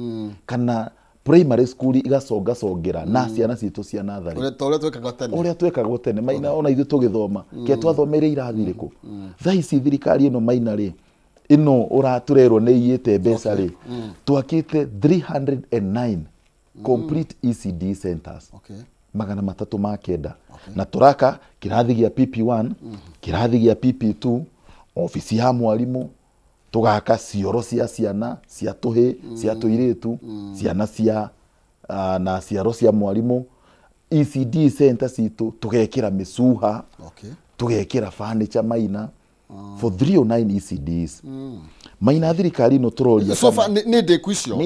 kana primary school igacongera na ciana citũ cia nathari. Ũrĩa twekagwo tene Maina, ona ithuĩ tũgĩthoma ke twathomeire irathi rĩkũ. Thaa ici thirikari ĩno Maina rĩ, ĩno ũraturerwo nĩ iyĩte mbeca rĩ, twakĩte 309 complete ECD centers. Magana 309 na tũraka kĩrathi gĩa PP1, kĩrathi gĩa PP2, ofisi ya mwarimũ, tugaka cioro cia ciana, cia tũhĩ, cia tũirĩtu, ciana cia na ciaro cia mwarimũ, ECD center citũ tugekĩra mĩcuha, tugekĩra furniture Maina for 309 ECDs. Maina thirikari no tũroria. So far nĩ ndĩku icio.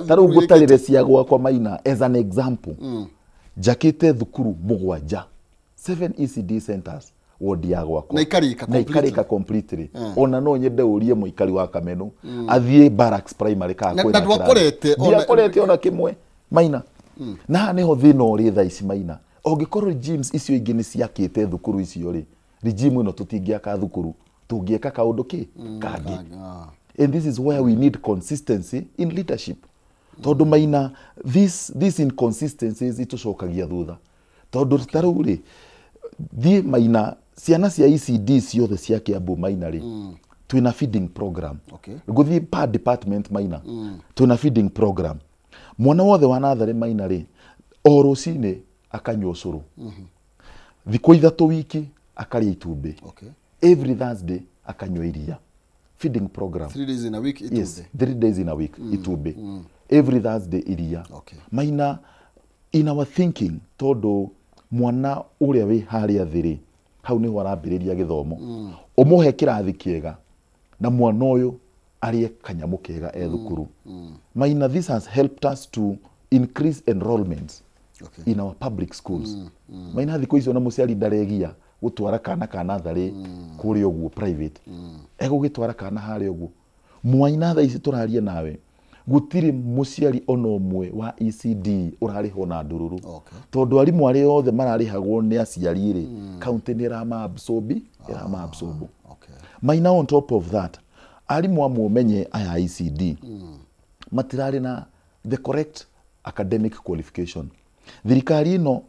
Tarũ gũtarĩre cia gwakwa Maina as an example. Jakĩte thukuru 7 7 ECD centers wodi ya gwakwa Na ikarika completely ona no nyende urie muikari wa Kameno athie Barracks Primary ka kwena na ndwakorete ona kimwe Maina na niho thina uri tha ici Maina ongikorwo regimes icio ingi ni ciakite thukuru icio ri regime ino tutingiaka thukuru tungieka kaundu ki kangi and this is where we need consistency in leadership tondu Maina these inconsistencies itucokagia thutha tondu taru ri thie Maina ciana cia ECD ciothe cia Kiambu Maina ri twina feeding program guthie per department Maina twina feeding program mwana wothe wa nathari Maina ri o rucini akanywa ucuru thikũ ithatu wiki akaria itumbi every Thursday akanywa iria feeding program 3 days in a week itumbi yes 3 days in a week itumbi every Thursday iria Maina in our thinking todo mwana uria wi haria thiri hau ni warambiriria githomo umuhe kirathi kiega na mwana uyu arie kanyamu kega thukuru Maina this has helped us to increase enrollments in our public schools Maina thikũ icio na muciari ndaregia gutwara kana thari kuri uguo private egugitwara kana hari uguo Maina tha ici turaria nawe gutiri muciari ono umwe wa ECD urariho na ndururu tondu arimu ari othe mararihagwo ni aciari ri county ni rama absorbi Maina on top of that arimu amumenye aya ECD matirari na the correct academic qualification thirikari ino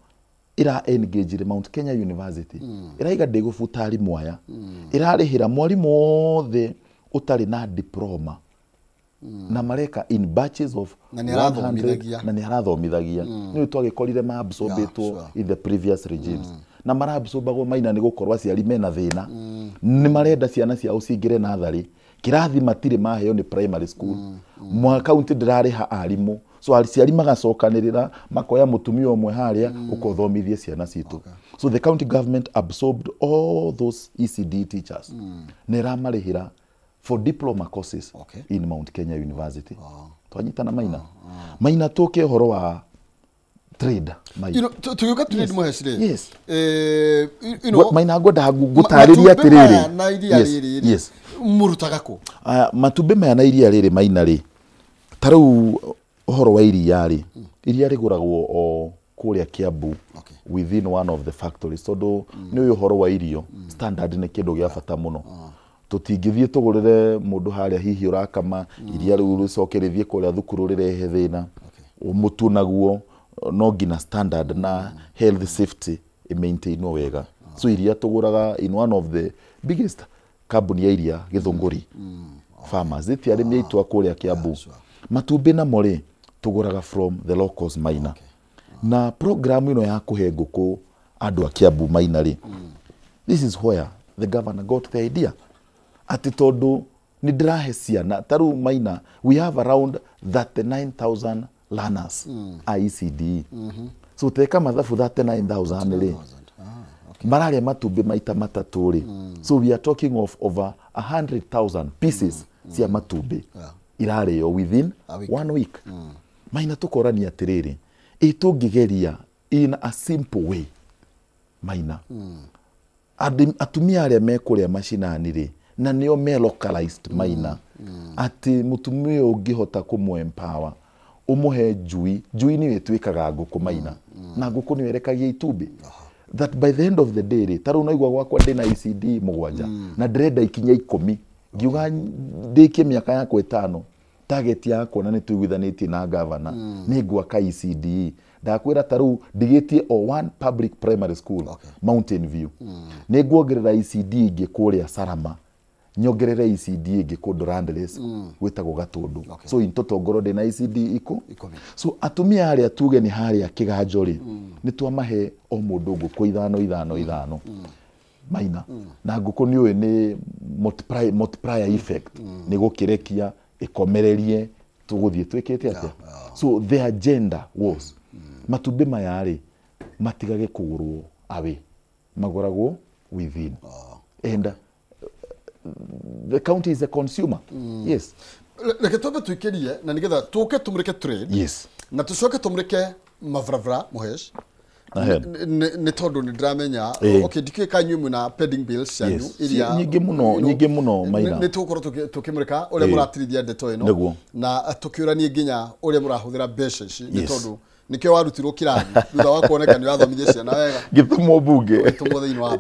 ira engage Mount Kenya University iraiga ndigufuta arimu aya irarihira mwarimu othe utari na diploma na mareka in batches of 100 na ni arathomithagia ni twagikorire ma absorbetwo in the previous regimes na marabsorbagwo Maina ni gukorwa aciari mena thina ni marenda ciana ciao cingire nathari kirathi matire maheo ni primary school mwa county ndirariha arimu so aciari magacokanirira makoya mutumia umwe haria ukothomithia ciana citu so the county government absorbed all those ECD teachers ni ramarihira for diploma courses in Mount Kenya University. Twanyitana Maina. Maina toke horo wa trade Maina. Tuyoka trade muhesire. Yes. Maina goda gutariria atiriri. Yes. Murutagako. Matumbe maya na iria riri Maina ri. Taru horo wa iria ri. Iria riguragwo o kuria Kiambu within one of the factories. Tondu ni uyu horo wa irio standard ni kindu gia bata muno. Tutingithie tugurire mundu haria hihi urakama iria riu rucokerithie kuria thukuru rirehe thina mutu naguo no ngina standard na health safety maintainwo wega so iria tuguraga in one of the biggest company ya iria Githunguri farmers iti arimi aitu akuria Kiambu matumbi na mori tuguraga from the locals Maina na program ino ya kuhe nguku andu a Kiambu Maina ri this is where the governor got the idea ati tondu ni ndirahe ciana taru Maina we have around 39,000 learners ECD so teka mathabu 39,000 ri mararia matumbi maita matatu ri so we are talking of over 100,000 pieces cia matumbi irario within 1 week Maina tukorania atiriri itungigeria in a simple way Maina atumia aria mekuria mashinani ri na nio me localized Maina ati mutumia ungihota kumu empower umuhe njui ni wetwikaga nguku Maina na nguku ni werekagia itumbi that by the end of the day taru naigwa gwakwa ndina ECD mugwanja na ndrenda ikinya 10 ngiuga ndikie miaka yakwa 5 target yakwa na nitwithanitie na governor ni gwaka ECD ndakwira taru ndigitie o one public primary school Mountain View ni nguongerera ECD ingi kuria Sarama nyongerere ECD ingi kundu Randless gwitagwo Gatundu so intoto ngoro ndina ECD iko so atumia aria tuge ni haria kiganjori ni twamahe o mundu nguku ithano Maina na nguku ni uwe ni multiplier effect ni gukirekia ikomererie tuguthie twikite atia so the agenda was matumbi mayari matigage kugurwo awe magoragwo within and the county is a consumer yes leke tobe tuikerie na nigetha tuke tumurike trade yes na tucoke tumurike mavravra muhesh nä tondå nä ndäramenya okay ndikä kanyumu na pending bills yanyu iria nyingä muno maina nä tå korwo tå kä må rä ka å rä a må ratirithia ndeto ä no na tå kä å ranie nginya å rä a må rahå thä ra mbeca ici nä tondå nä kä o warutirwo kä rathi thutha wa kuoneka nä wathomithie ciana wega gä tå mo mbunge gä tå mo thä inä wa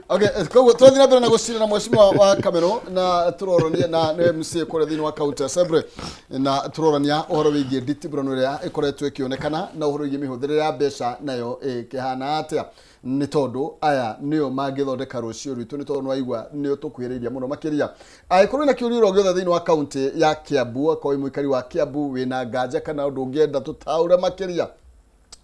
okay koguo tå rathiä na mbere na gå cira na mwecimwa wa kamero na tå rorania na nä MC kå rä thä inä wa kaunti ya Sembre na tå rorania å horo wä giä nditibårano ä rä a ä koretwo ä kä onekana na å horo wä giä mä hå thä rä ya mbeca nayo kä hana atä a nä tondå aya nä o mangä thondeka rå cio rwitå nä tondå nä waigua nä o tå kuhä rä iria må no makä ria agä korwo na kä å rio gä othe thä inä wa kaunti ya Kiambu akorwo må ikari wa Kiambu wä na nganja kana å ndå å ngä enda tå taå re makä ria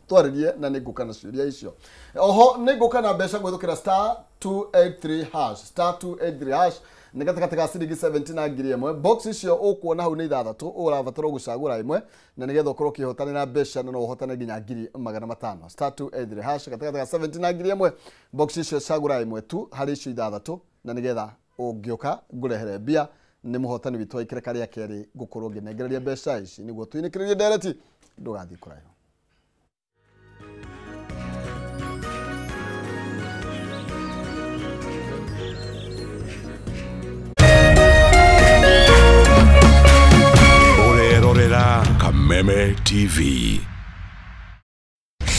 twaririe na nä ngå kana ciå icio oho nä ngå kana mbeca gwä thå kä ra star 283 hash star 283 hash nä gatagatä ga ciringi 70 na ngiri ĩmwe box icio ũkuona hau nĩ ithathatũ ũrabatara gũcagũra ĩmwe na nĩgetha ũkorwo ũkĩhotanĩra mbeca na no ũhotane nginya ngiri 500 star 283 hash gatagatĩ ga 70 na ngiri ĩmwe box icio cagũra ĩmwe tu harĩ icio ithathatũ na nĩgetha ũngĩũka ngũrehere mbia nĩ mũhotani witũ wa ikereka rĩa kerĩ ngũkorwo ngĩnengereria mbeca ici nĩguo twinĩkĩrĩrie ndereti ndũgathiĩ kũraya. Kameme TV.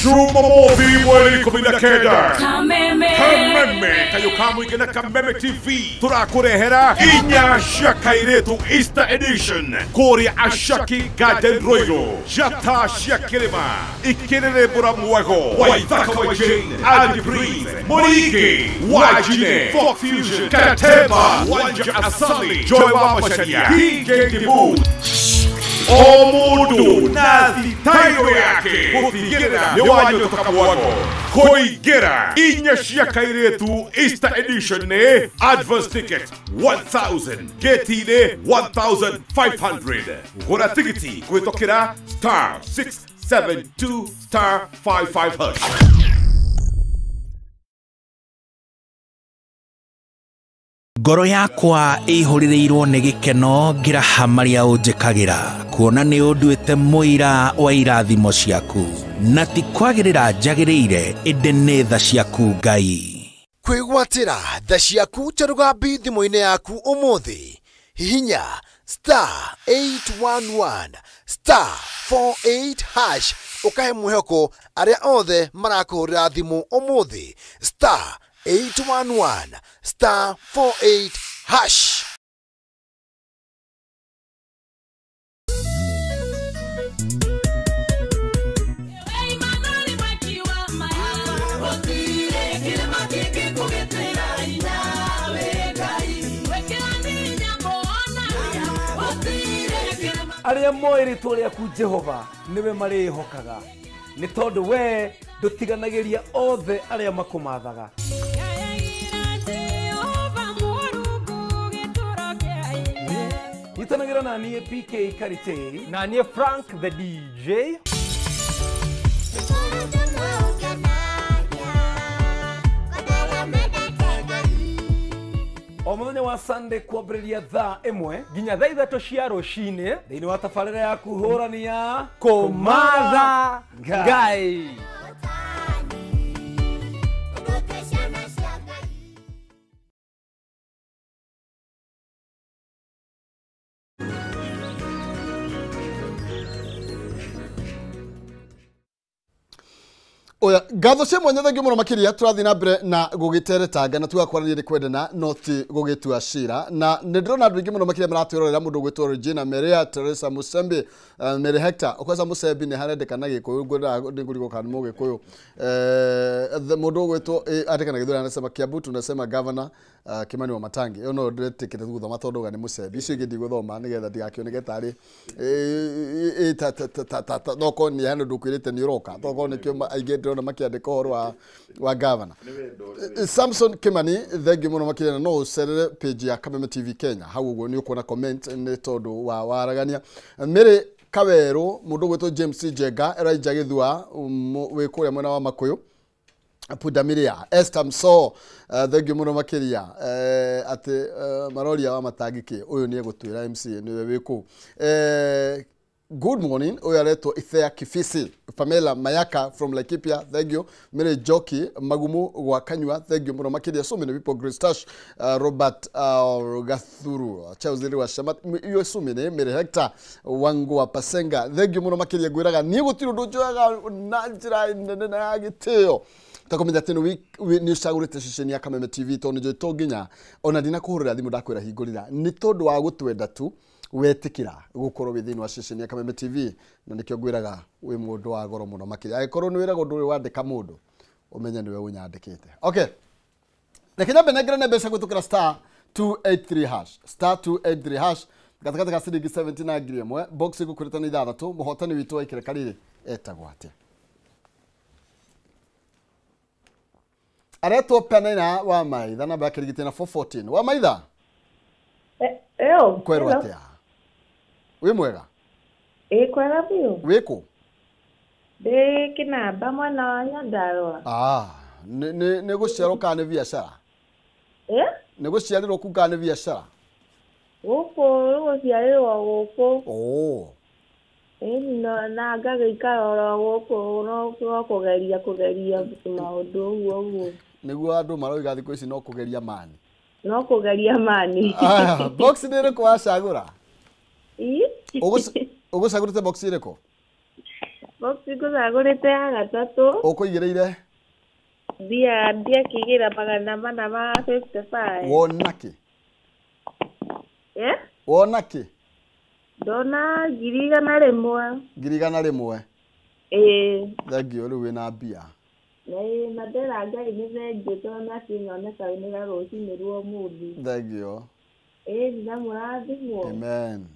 Shuma Movi mweli kumina keda. Kameme kayo kamu ikena Kameme TV. Turakurehera Inya Shaka iretu Easter Edition. Kori Ashaki Garden Royal. Jata Shakirima. Ikenere Buramuago. Waithaka Wajane. Aldi Breeze. Monike. Wajine. Folk Fusion. Kateba. Wanja Asali. Joy Wamashania. DJ Dibu. Omudu nazi tayo yake kutigera newanyo tokamuwago koigera inyashia kairetu Easter Edition ne advance ticket 1000 getine 1500 gora tikiti kwetokera star 672 star 55 Ngoro yakwa ihurireirwo nĩ gĩkeno ngĩraha marĩa ũnjĩkagĩra kuona nĩ ũnduĩte mũira wa irathimo ciaku na ti kwagĩrĩra njagĩrĩire ĩndĩ nĩ tha ciaku Ngai kwĩgwatĩra tha ciaku ta rũgambi thimũ-inĩ yaku ũmũthĩ hihinya star 811 star 48 hash ũkahe mwĩhoko arĩa othe marakũhũrĩra thimũ ũmũthĩ star 811 star 48 hash. Arĩa moĩ rĩtwa rĩaku Jehova nĩwe marĩhokaga nĩ tondũ we ndũtiganagĩria othe arĩa makũmathaga. Nyitanagĩra na niĩ PK Karite na niĩ Frank the DJ. O mũthenya wa Sunday kwambĩrĩria thaa 1 nginya thaa 3 cia rũcinĩ thĩinĩ wa tabarĩra yaku hũrania kũmatha Ngai. Oya ngatho cia mwanya thengi muno makiria turathi na mbere na gugiteretanga na tugakwarania ri kwendana noti gugitua cira na ndirona andu ingi muno makiria maratwirorera mundu gwitwo Regina Maria Teresa Musembi Mary Hector okoza Musembi ne harendekana gikuyu ngwenda ndinguriko kan mu gikuyu mundu gwitwo andekana githura anasema Kiambu tunasema governor Kimani wa Matangi no ndiretikire guthoma tondu ni Musembi icio ingi ndigũthoma nigetha ndigakioneke tari thoko ni hano ndukwirite ni uroka thoko ni kio aige ndona makiandika horo wa governor Samson Kimani thengi muno makirana no ucerere page ya Kameme TV Kenya hau uguo ni ukuona comment ni tondu wa waragania Mary Kaweru mundu gwitwo James Jega Elijah Githua we kuria mwena wa Makuyu Pudamiria Esther Mso thengi muno makiria ati maroria wa matangiki uyu ni egutwira MC niwe wiku good morning. Oyareto Ithea Kifisi. Pamela Mayaka from Laikipia. Thank you. Mary Joki Magumu Wakanywa. Thank you. Muromakidia. So many people. Grace Tash, Robert Gathuru. Chauziri wa Shamat. Iyo so many. Mary Hector Wangu wa Pasenga. Thank you. Muromakidia Gwiraga. Nigo tiro dojoga najira na giteo. Takomenda teno ni shagurite shisheni ya Kameme TV to nijo toginya ona dina kuhurira thimu ndakwira hingurira ni tondu wa gutwenda tu wetikira gukorwo withini wa shisheni ya Kameme TV na nikyo gwiraga wi mundu wa goro muno makiri agikorwo ni wirago nduri wandika mundu umenye niwe unyandikite. Okay, rekenya benegre ne besa gutukira star 283 hash star 283 hash gatakata ka ciringi 70 na ngiri imwe box igukurita ni 6 muhotani witu wa ikire karire etagwo atia areto penena wa maitha namba yake rigite na 414 wa maitha kwero atia wi mwega kwera biu wiko de kinamba mwana wa Nyandarua ne guciarwo kana biashara ne guciarirwo ku kana biashara guko guciarirwo guko na ngagĩikara gũkũ no kũgeria maũndũ ũguo nĩguo andũ maroiga thikũ ici no kũgeria mani box nĩ ĩrĩkũ wacagũra ũgũcagũrĩte box ĩrĩkũ box ngũcagũrĩte ya gatatũ ũkũigĩrĩire mbia kĩgĩra 455 wona kĩ Dona girigana rimwe. Thank you. Riu wina mbia. Madera ngai ni thengi tona cinoneka ni garoci ni ruo muthi. Thank you. Na murathimwo. Amen.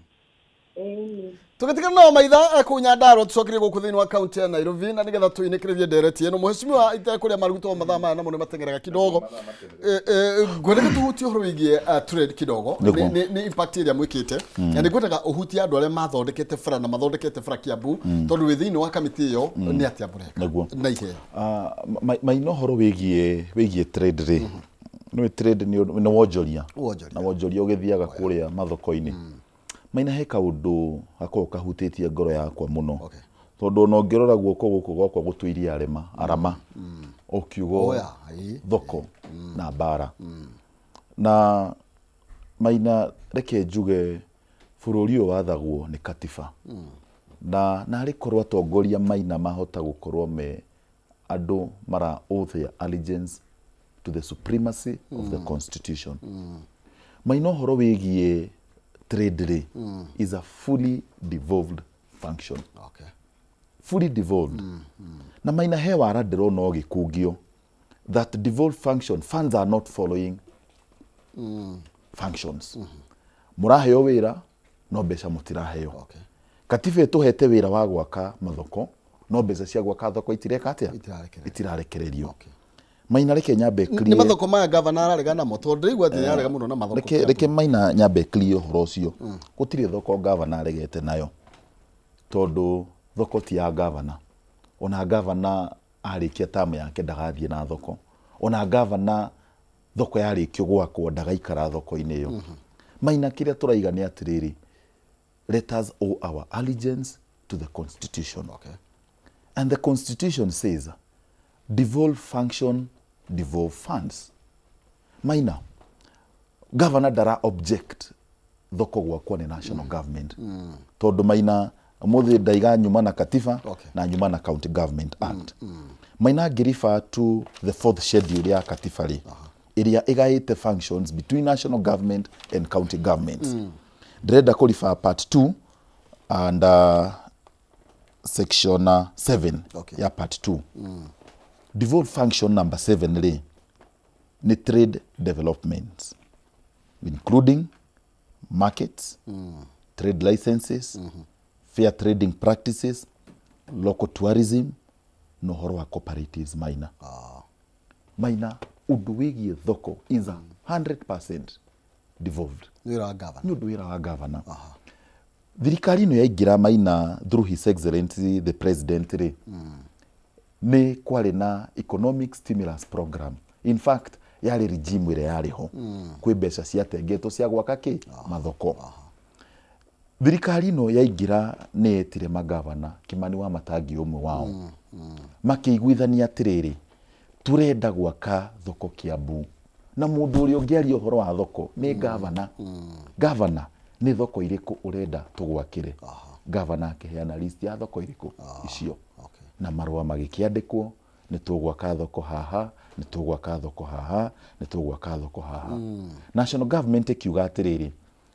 Tukitika no maitha kunyandarwo tucokire guku thini wa county ya Nairobi na nigetha tuinikiririe ndereti eno muheshimiwa itakuria maruguto mathama na muno matengeraga kidogo gwendeka tuhutie horo wigie trade kidogo ni impact iria mwikite na ni gwendeka uhutie andu aria mathondekete fara na mathondekete fara Kiambu tondu wi thini wa kamiti iyo ni atia bureka na ihe maino horo wigie trade ri no trade ni wonjoria na wonjoria ugithiaga kuria mathoko-ini maina he kaundu gako kahutitie ngoro yakwa muno tondu no ngirora guoko guku gwakwa gutuiria arama okiugo thoko na bara na maina reke njuge bururi uyu wathagwo ni katiba na ari korwa atongoria maina mahota gukorwo me andu mara oath their allegiance to the supremacy of the constitution maina horo wigie trade is a fully devolved function. Okay. Fully devolved. Na maina hewa aradero no gikugio that devolved function funds are not following functions. Muraheo wira no beca mutiraheo. Okay. Katiba ituhete wira wa gwaka mathoko no beca cia gwaka thoko itireka atia itirarekererio. Okay. Maina reke nyambe clear. Ni mathoko maya governor ararega na moto ndigwa ati ararega muno na mathoko. Reke maina nyambe clear horo ucio. Gutire thoko governor aregete nayo. Tondu thoko ti ya governor. Ona governor arikia tamu yake ndagathie na thoko. Ona governor thoko yarikio gwakwo ndagaikara thoko-ini iyo. Maina kiria turaiga ni atiriri. Let us owe our allegiance to the constitution. Okay. And the constitution says devolve function, devolve funds. Maina, governor dara object thoko gwakwa ni national government. Tondu maina muthi ndaiga nyuma na katiba na nyuma na county government act. Maina ngirifa to the fourth schedule ya katiba ri iria igaite functions between national government and county governments. Ndrenda kurifa part 2 and section 7 ya part 2. Devolved function number 7 ni trade development, including markets, trade licenses, fair trading practices, local tourism, no horo wa cooperatives maina. Maina undu wigie thoko is 100% devolved. Wira wa governor. Thirikari no yaingira maina through his excellency the president ni kwari na economic stimulus program. In fact yari regime ire yari ho kwi mbeca ciatengetwo cia gwaka ki mathoko. thirikari no yaingira nĩ etire magavana Kimani wa Matangi ũmwe wao makĩiguithania atirĩrĩ turenda gwaka thoko Kiambu na mũndũ ũrĩa ũngĩaria ũhoro wa thoko nĩ gavana gavana nĩ thoko irĩkũ ũrenda tũgwakĩre gavana akĩheana list ya thoko irĩkũ icio na marũa magĩkĩandĩkwo nĩ tũgwaka thoko haha nĩ tũgwaka thoko haha nĩ tũgwaka thoko haha national government ikiuga atirĩrĩ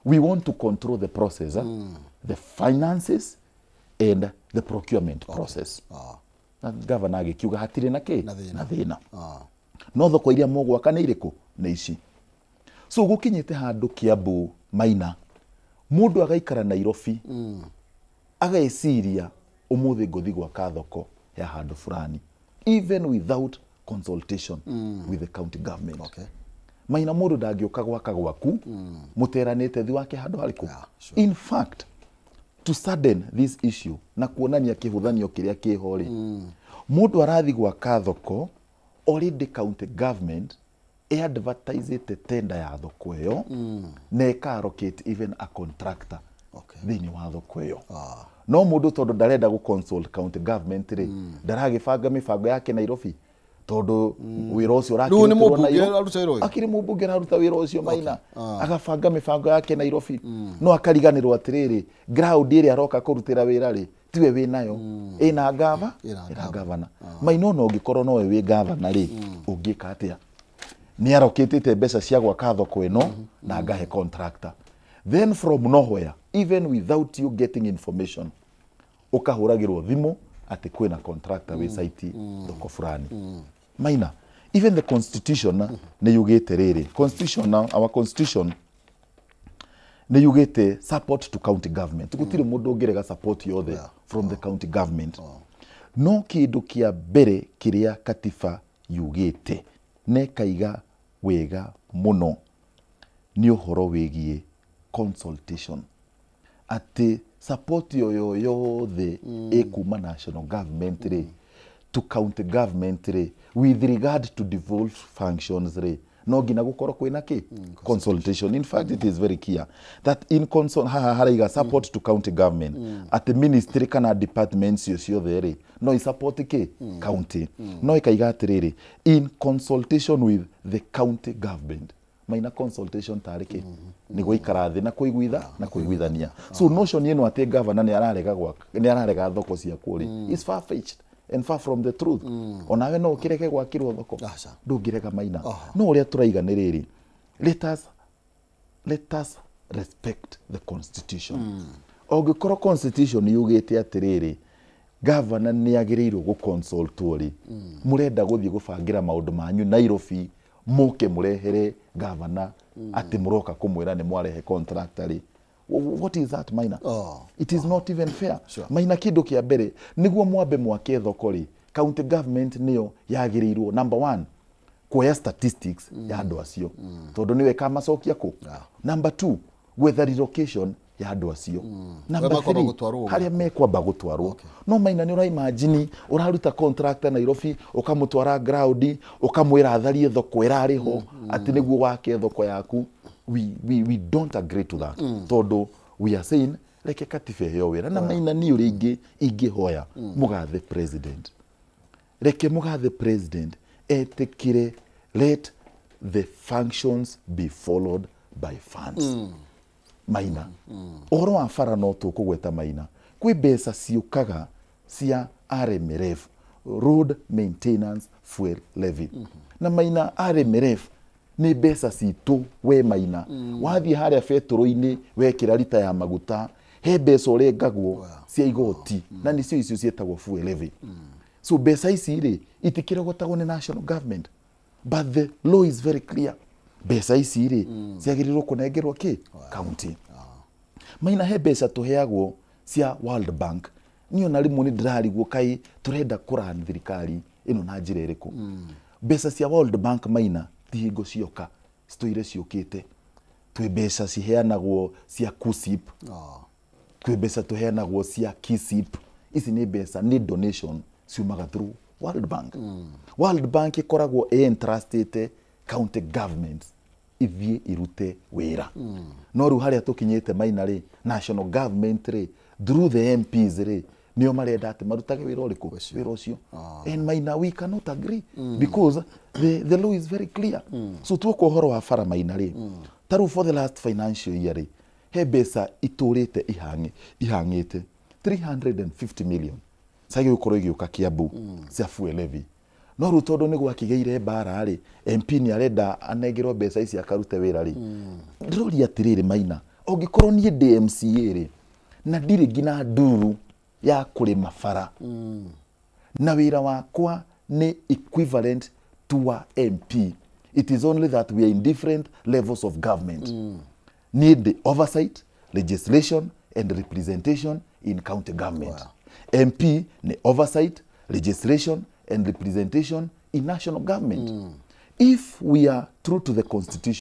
we want to control the process the finances and the procurement process na governor agĩkiuga hatirĩ na kĩ na thĩna no thoko iria mũgwaka nĩ irĩkũ nĩ ici so gũkinyĩte handũ Kiambu Maina mũndũ agaikara Nairobi ageciria ũmũthĩ ngũthi gwaka thoko ya handũ fulani even without consultation with the county government Maina mũndũ ndangĩũka gwaka gwaku mũteranĩte thi wake handũ harĩkũ in fact to sudden this issue na kuonania kĩhũthanio kĩrĩa kĩho rĩ mũndũ arathi gwaka thoko already county government advertised tender ya thoko ĩyo na allocate even a contractor thĩinĩ wa thoko ĩyo no mũndũ tondũ ndarenda gũ-consult county government rĩ ndaragĩbanga mĩbango yake Nairobi tondũ wĩra ũcio ũrakĩrutwo Nairobi akĩrĩ mũmbunge araruta wĩra ũcio Maina agabanga mĩbango yake Nairobi no akariganĩrwo atirĩrĩ ground ĩrĩa aroka kũrutĩra wĩra rĩ tiwe wĩ nayo ĩna gavana Maina no ũngĩkorwo nowe wĩ gavana rĩ ũngĩka atĩa nĩ arokĩtĩte mbeca cia gwaka thoko ĩno na agahe contractor then from nowhere even without you getting information ukahuragirwo thimo ati kwina contractor we site thoko fulani Maina even the constitution ne yugete rere constitution our constitution ne yugete support to county government gutire mundu ungerega support yothe from the county government no kindu kia bere kiria katiba yugete ne kaiga wega muno ni uhoro wegie consultation ati support yo yothe ekuma national government re to county government re with regard to devolved functions re no gina gukorwo kwina ki consultation in fact it is very clear that in haraiga support to county government at the ministry kana departments ciothe re no support ki county no ikaiga atiriri in consultation with the county government Maina consultation tariki ni goikara thi na kuiguithania so notion yenu ati governor ni ararega thoko cia kuri is far fetched and far from the truth onawe no kireke gwakirwo thoko ndungirega Maina no uria turaiga ni riri let us respect the constitution ogikorwo constitution yugite atiriri governor ni agirirwo go consult uri murenda guthie gubangira maundu manyu Nairobi muke murehere governor ati muroka kumwira ni mwarehe contractor what is that Maina it is not even fair Maina kindu kia mbere niguo mwambe mwake thoko ri county government niyo yagirirwo number 1 kuoya statistics ya andu acio tondu niwe kamacokia ku number 2 whether relocation ya andu acio number 3 haria mekwamba gutwarwo no Maina ni uraimagine uraruta contractor Nairobi ukamutwara ground ukamwira atharie thoko irariho ati niguo wake thoko yaku we don't agree to that tondu we are saying reke katiba yo wira na Maina ni uri ingihoya mugathe president reke mugathe president etikire let the functions be followed by funds Maina oro wa fara no tukugweta Maina kwi mbeca ciukaga cia RMRF road maintenance fuel levy na Maina RMRF ni mbeca citu we Maina wathi haria betoro-ini wekira lita ya maguta he mbeca urengagwo cia igoti na nicio icio cietagwo fuel levy so mbeca ici ri itikire gotagwo ni national government but the law is very clear mbeca ici ri ciagirirwo kunengerwo ki county Maina he mbeca tuheagwo cia World Bank niyo na rimu ni ndirarigwo kai turenda kurani thirikari ino na njira iriku mbeca cia World Bank Maina tihingo cioka citoire ciukite twi mbeca ciheanagwo cia KUSIP twi mbeca tuheanagwo cia KISIP ici ni mbeca ni donation ciumaga through World Bank World Bank ikoragwo entrusted county governments ithie irute wira no ru haria tukinyite maina ri national government ri through the MPs ri nio marenda ati marutage wira uriku wira ucio and maina we cannot agree because the law is very clear so tuko horo wa fara maina ri taru for the last financial year ri he besa iturite ihangite 350 million sagi ukoro igiuka Kiambu cia fuel levy no ru tondu ni gwakigeire bara ri MP ni arenda anegirwo besa ici akarute wira ri ndrori atiriri maina ongikorwo ni DMCA ri na ndiri gina nduru ya kurima bara na wira wakwa ni equivalent to a MP. It is only that we are in different levels of government. Need the oversight, legislation and representation in county government. MP ni oversight, legislation and representation in national government. If we are true to the constitution